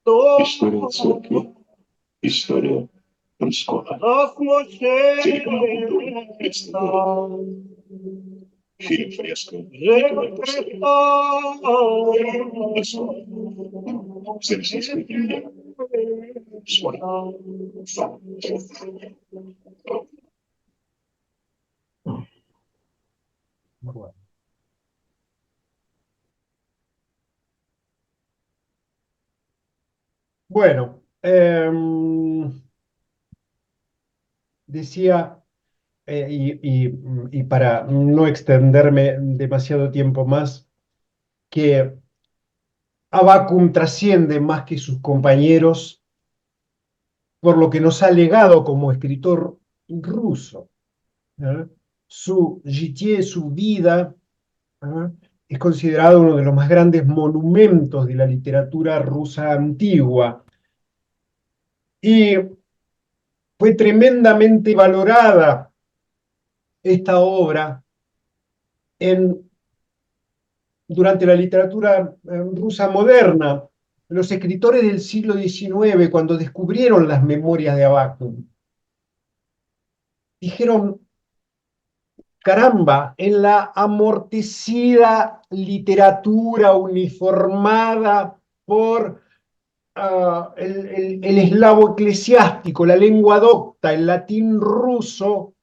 история церкви, история Русского. Телекоммуникаторы представляют фильм «Фреска». За российскую премьеру. Bueno, decía, y para no extenderme demasiado tiempo más, que Avvakum trasciende más que sus compañeros por lo que nos ha legado como escritor ruso. Su Jitye, su vida, es considerado uno de los más grandes monumentos de la literatura rusa antigua. Y fue tremendamente valorada esta obra durante la literatura rusa moderna. Los escritores del siglo XIX, cuando descubrieron las memorias de Avvakum, dijeron: caramba, en la amortecida literatura uniformada por el eslavo eclesiástico, la lengua docta, el latín ruso,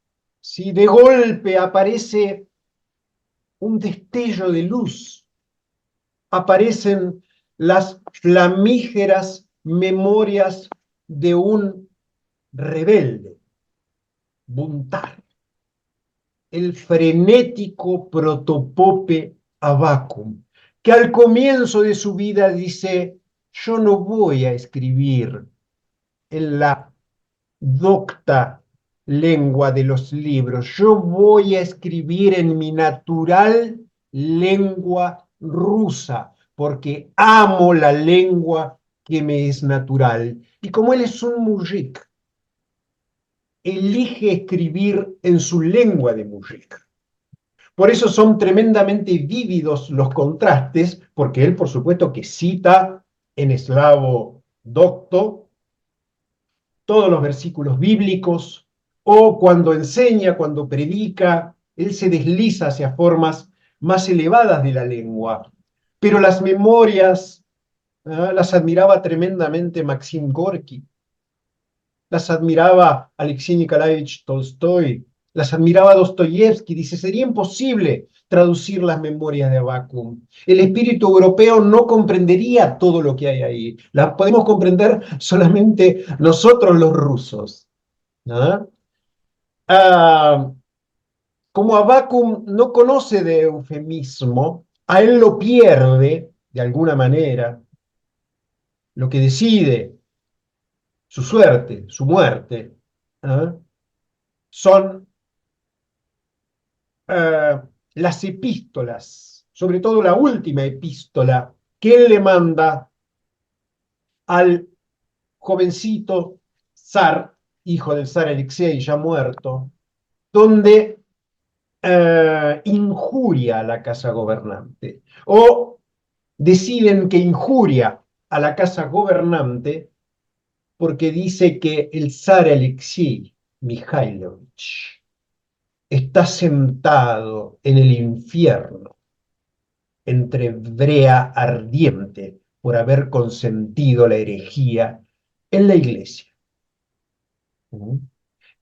¿sí? De golpe aparece un destello de luz, aparecen las flamígeras memorias de un rebelde, Buntar, el frenético protopope Abacum, que al comienzo de su vida dice: yo no voy a escribir en la docta lengua de los libros, yo voy a escribir en mi natural lengua rusa, porque amo la lengua que me es natural. Y como él es un mujik, elige escribir en su lengua de mujik. Por eso son tremendamente vívidos los contrastes, porque él, por supuesto, que cita en eslavo docto todos los versículos bíblicos, o cuando enseña, cuando predica, él se desliza hacia formas más elevadas de la lengua. Pero las memorias las admiraba tremendamente Maxim Gorki, las admiraba Alexei Nikolaevich Tolstoy, las admiraba Dostoyevsky. Dice: sería imposible traducir las memorias de Abacum. El espíritu europeo no comprendería todo lo que hay ahí. Las podemos comprender solamente nosotros los rusos, ¿no? Como Abacum no conoce de eufemismo, a él lo pierde de alguna manera. Lo que decide su suerte, su muerte, ¿ah? Son las epístolas, sobre todo la última epístola que él le manda al jovencito zar, hijo del zar Alexei, ya muerto, donde injuria a la casa gobernante, o deciden que injuria a la casa gobernante porque dice que el zar Alexei Mikhailovich está sentado en el infierno entre brea ardiente por haber consentido la herejía en la iglesia.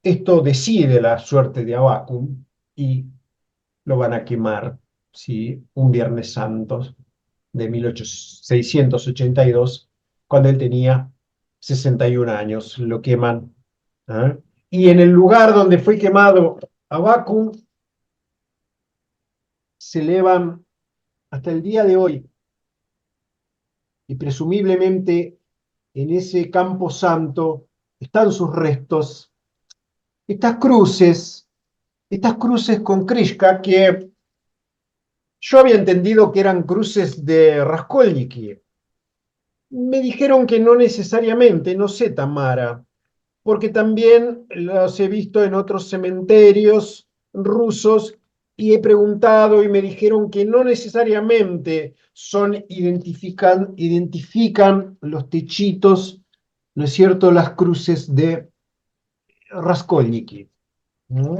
Esto decide la suerte de Abacum y lo van a quemar, ¿sí? Un Viernes Santo de 1682, cuando él tenía 61 años. Lo queman. ¿Ah? Y en el lugar donde fue quemado Abacum se elevan hasta el día de hoy, y presumiblemente en ese campo santo están sus restos, estas cruces con Krishka, que yo había entendido que eran cruces de Raskolniki. Me dijeron que no necesariamente, no sé, Tamara, porque también los he visto en otros cementerios rusos y he preguntado y me dijeron que no necesariamente identifican los techitos, ¿no es cierto?, las cruces de Raskolniki. ¿No?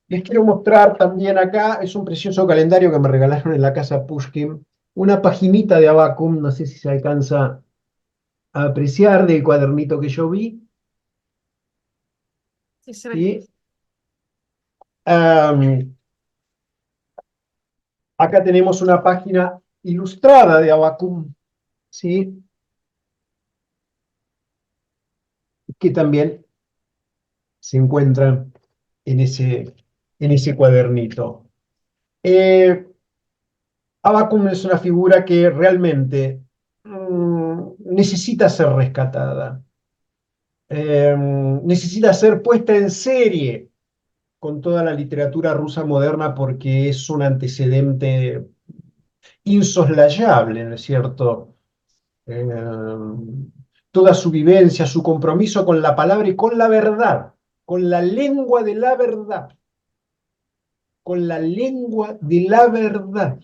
Les quiero mostrar también acá, es un precioso calendario que me regalaron en la casa Pushkin, una paginita de Abacum, no sé si se alcanza a apreciar del cuadernito que yo vi. Sí, se ve. ¿Sí? Acá tenemos una página ilustrada de Abacum, ¿sí? Que también se encuentra en ese cuadernito. Abacum es una figura que realmente necesita ser rescatada, necesita ser puesta en serie con toda la literatura rusa moderna porque es un antecedente insoslayable, ¿no es cierto? Eh, Toda su vivencia, su compromiso con la palabra y con la verdad, con la lengua de la verdad, con la lengua de la verdad.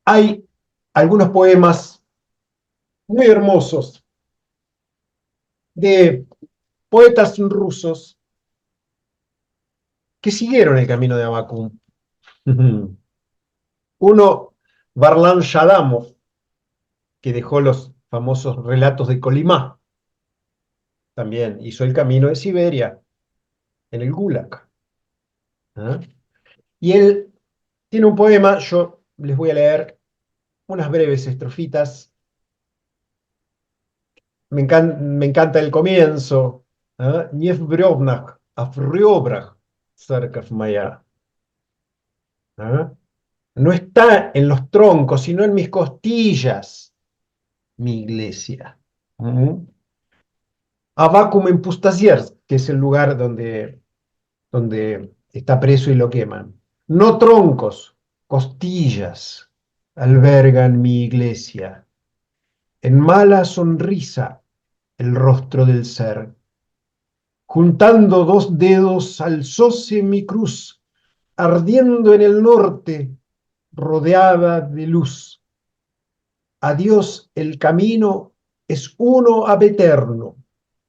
Hay algunos poemas muy hermosos de poetas rusos que siguieron el camino de Abacum. Uno, Varlam Shadamov, que dejó los famosos relatos de Kolimá, también hizo el camino de Siberia en el Gulag. ¿Ah? Y él tiene un poema, yo les voy a leer unas breves estrofitas. Me encanta el comienzo. ¿Ah? Nie w brevnach, a w riobrach cercav moja. ¿Ah? No está en los troncos, sino en mis costillas, mi iglesia. ¿Mm? Avacum en Pustasiers, que es el lugar donde está preso y lo queman. No troncos, costillas albergan mi iglesia. En mala sonrisa el rostro del ser. Juntando dos dedos alzóse mi cruz, ardiendo en el norte, rodeada de luz. A Dios el camino es uno ab eterno,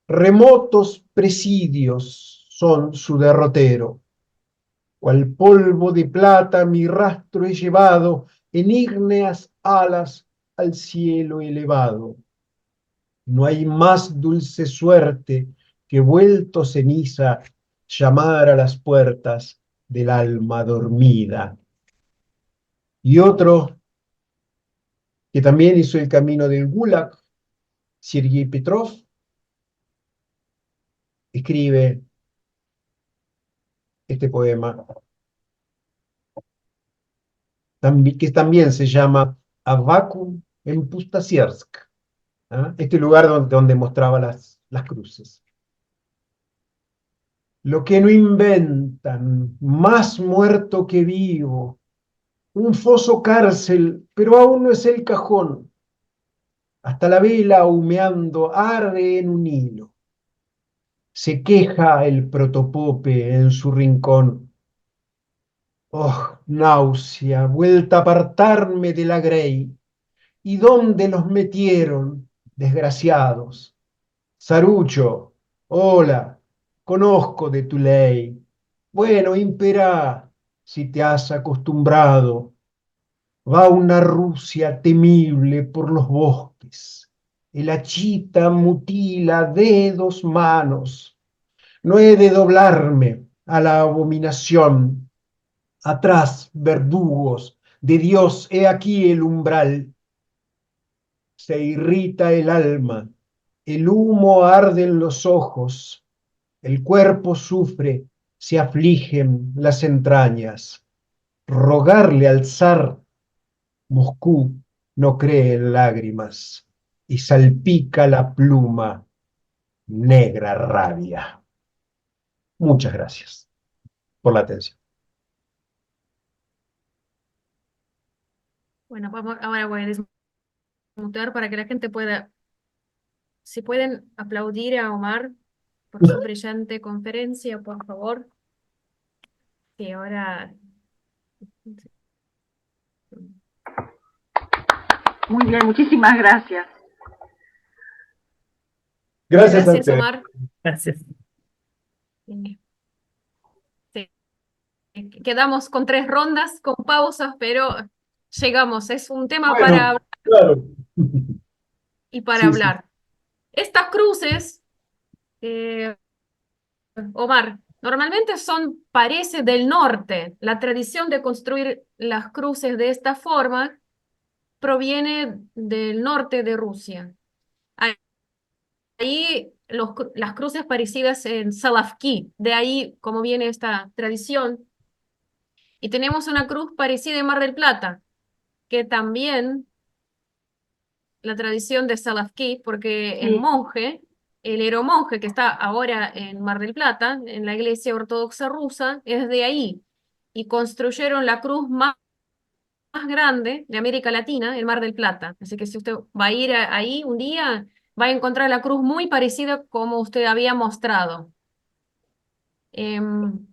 remotos presidios son su derrotero. Cual polvo de plata mi rastro he llevado en ígneas alas al cielo elevado. No hay más dulce suerte que vuelto ceniza llamar a las puertas del alma dormida. Y otro que también hizo el camino del Gulag, Sergei Petrov, escribe este poema, que también se llama Avakum en Pustasiersk, ¿ah? Este lugar donde mostraba las cruces. Lo que no inventan, más muerto que vivo, un foso cárcel, pero aún no es el cajón. Hasta la vela humeando arde en un hilo. Se queja el protopope en su rincón. Oh, náusea, vuelta a apartarme de la grey. ¿Y dónde los metieron, desgraciados? Sarucho, hola, conozco de tu ley. Bueno, impera, si te has acostumbrado. Va una Rusia temible por los bosques. El achita mutila dedos, manos. No he de doblarme a la abominación. Atrás, verdugos, de Dios, he aquí el umbral. Se irrita el alma, el humo arde en los ojos, el cuerpo sufre, se afligen las entrañas. Rogarle al zar, Moscú no cree en lágrimas y salpica la pluma negra rabia. Muchas gracias por la atención. Bueno, ahora voy a desmutear para que la gente pueda, si pueden aplaudir a Omar por su brillante conferencia, por favor. Que ahora... Muy bien, muchísimas gracias. Gracias a Gracias, ustedes. Omar. Gracias. Sí. Quedamos con 3 rondas, con pausas, pero llegamos. Es un tema para Bueno, claro. y para Sí, sí. hablar. Estas cruces, eh, Omar, normalmente parece del norte. La tradición de construir las cruces de esta forma proviene del norte de Rusia. Ahí las cruces parecidas en Salavki, de ahí como viene esta tradición. Y tenemos una cruz parecida en Mar del Plata, que también la tradición de Salavki, porque Sí. el eromonje que está ahora en Mar del Plata, en la iglesia ortodoxa rusa, es de ahí. Y construyeron la cruz más grande de América Latina, el Mar del Plata. Así que si usted va a ir ahí un día, va a encontrar la cruz muy parecida como usted había mostrado. Em,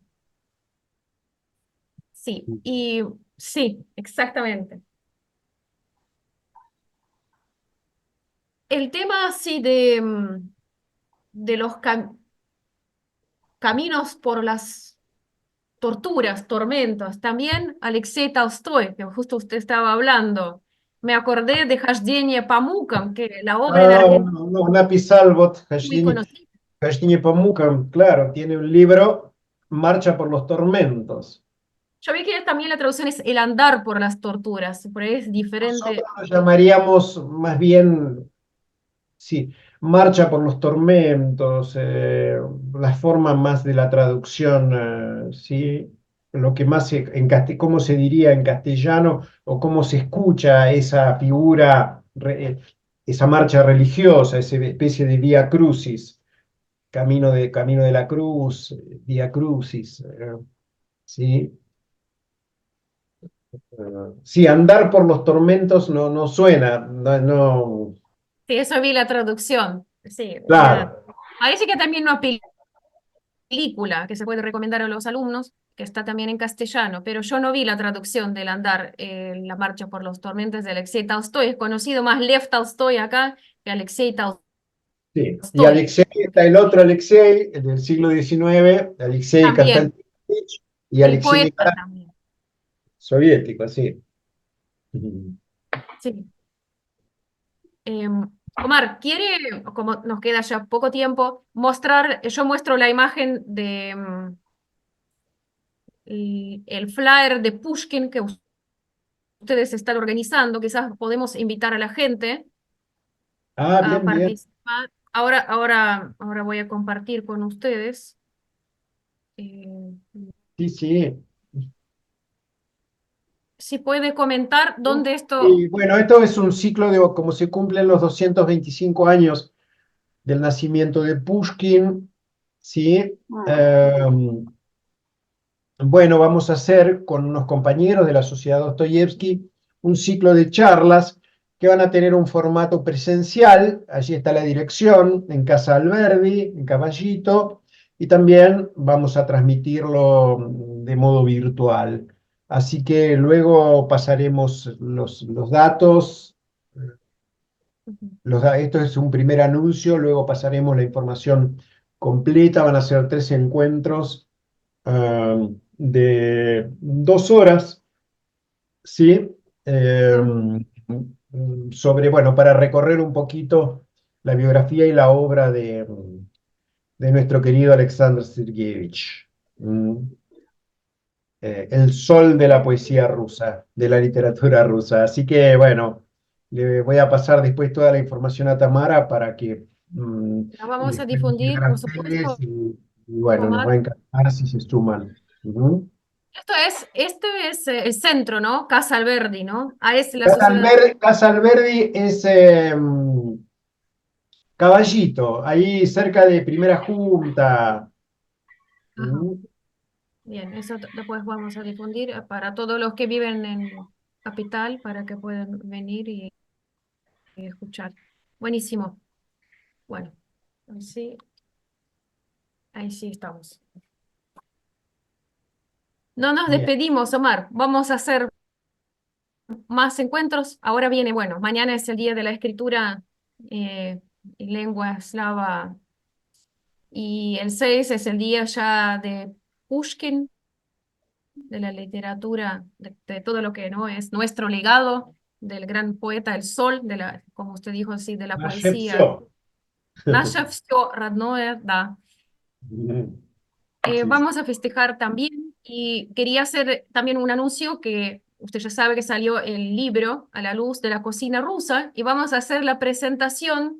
sí, y sí, exactamente. El tema así de los caminos por torturas, tormentos. También Alexei Tolstoy, que justo usted estaba hablando. Me acordé de Хождение по мукам, que la obra en Argentina No, Написал вот es muy conocida. Хождение по мукам, claro, tiene un libro, Marcha por los tormentos. Yo vi que también la traducción es El andar por las torturas, por ahí es diferente. Nosotros lo llamaríamos más bien, sí, Marcha por los tormentos, la forma más de la traducción, sí, lo que más, cómo se diría en castellano o cómo se escucha esa figura, esa marcha religiosa, esa especie de vía crucis, camino de la cruz, vía crucis, sí. Sí, andar por los tormentos no suena, Sí, eso vi la traducción. Sí, claro. parece que también una película que se puede recomendar a los alumnos, que está también en castellano, pero yo no vi la traducción del andar, la marcha por los tormentos de Alexei Tolstoy. Es conocido más Lev Tolstoy acá que Alexei Sí. Y Tolstoy. Alexei, está el otro Alexei, el del siglo XIX, Alexei También, Konstantinovich, y el Alexei poeta Nikolai, también. soviético, sí. Ujú. Sí. Omar, ¿quiere, como nos queda ya poco tiempo, mostrar, yo muestro la imagen de el flyer de Pushkin que ustedes están organizando? Quizás podemos invitar a la gente Ah, a bien, bien. participar. Ahora voy a compartir con ustedes. Eh, Sí, sí. si puede comentar dónde esto... Y bueno, esto es un ciclo de como se cumplen los 225 años del nacimiento de Pushkin, ¿sí? Bueno, vamos a hacer con unos compañeros de la Sociedad Dostoyevsky un ciclo de charlas que van a tener un formato presencial. Allí está la dirección, en Casa Alberdi, en Caballito, y también vamos a transmitirlo de modo virtual. Así que luego pasaremos los datos. Esto es un primer anuncio, luego pasaremos la información completa. Van a ser 3 encuentros de 2 horas, ¿sí? Mm, Sobre, bueno, para recorrer un poquito la biografía y la obra de nuestro querido Alexander Sergeyevich. Mm. El sol de la poesía rusa, de la literatura rusa. Así que, bueno, le voy a pasar después toda la información a Tamara para que la vamos les a puedan difundir, llegar a por ustedes supuesto, y bueno, nos va Omar. a encantar si se suman. Ujú. Este es el centro, ¿no? Casa Alberdi, ¿no? Ah, es la sociedad. Casa Alberdi es Caballito, ahí cerca de Primera Junta. Ajá. Ujú. Bien, eso después vamos a difundir para todos los que viven en Capital, para que puedan venir y escuchar. Buenísimo. Bueno, ahí sí estamos. No nos Bien. despedimos, Omar. Vamos a hacer más encuentros. Ahora viene, bueno, mañana es el día de la escritura en lengua eslava y el 6 es el día ya de Pushkin, de la literatura, de todo lo que no es nuestro legado, del gran poeta El Sol, como usted dijo, sí, de la Nаше poesía. все. Наше все родное, да. Sí, sí. Vamos a festejar también y quería hacer también un anuncio que usted ya sabe que salió el libro A la luz de la cocina rusa y vamos a hacer la presentación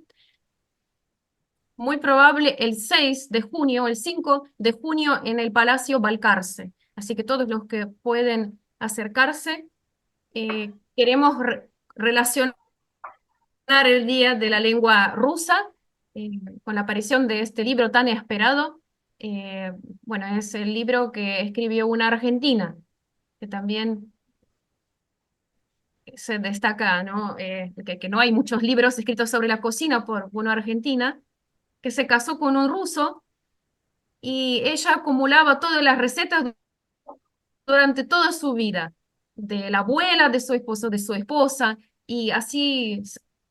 muy probable el 6 de junio, el 5 de junio en el Palacio Balcarce. Así que todos los que pueden acercarse, queremos relacionar el Día de la Lengua Rusa eh, con la aparición de este libro tan esperado. Eh, bueno, es el libro que escribió una argentina, que también se destaca, ¿no? Que no hay muchos libros escritos sobre la cocina por una argentina, que se casó con un ruso y ella acumulaba todas las recetas durante toda su vida, de la abuela, de su esposo, de su esposa, y así,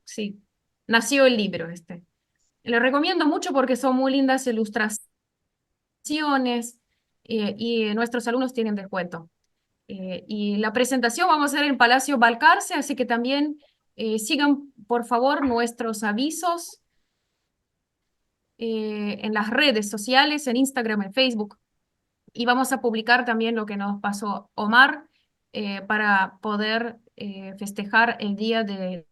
sí, nació el libro este. Le recomiendo mucho porque son muy lindas ilustraciones, y nuestros alumnos tienen descuento. Y la presentación vamos a hacer en Palacio Balcarce, así que también sigan, por favor, nuestros avisos en las redes sociales, en Instagram, en Facebook. Y vamos a publicar también lo que nos pasó Omar para poder festejar el Día de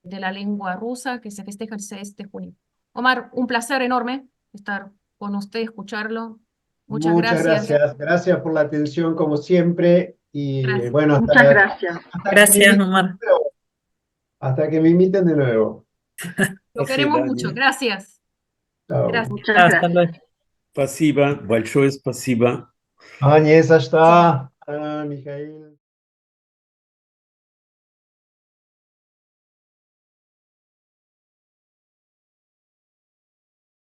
la Lengua Rusa, que se festeja el 6 de junio. Omar, un placer enorme estar con usted, escucharlo. Muchas Muchas gracias. gracias. Gracias por la atención, como siempre. Y Gracias. bueno, Muchas gracias. hasta que me Gracias, inviten Omar. de nuevo. Hasta que me inviten de nuevo. Lo queremos mucho. Gracias. Chao. Gracias. Muchas Hasta gracias. luego. Спасибо, большое спасибо. Агnes, что? Михаил.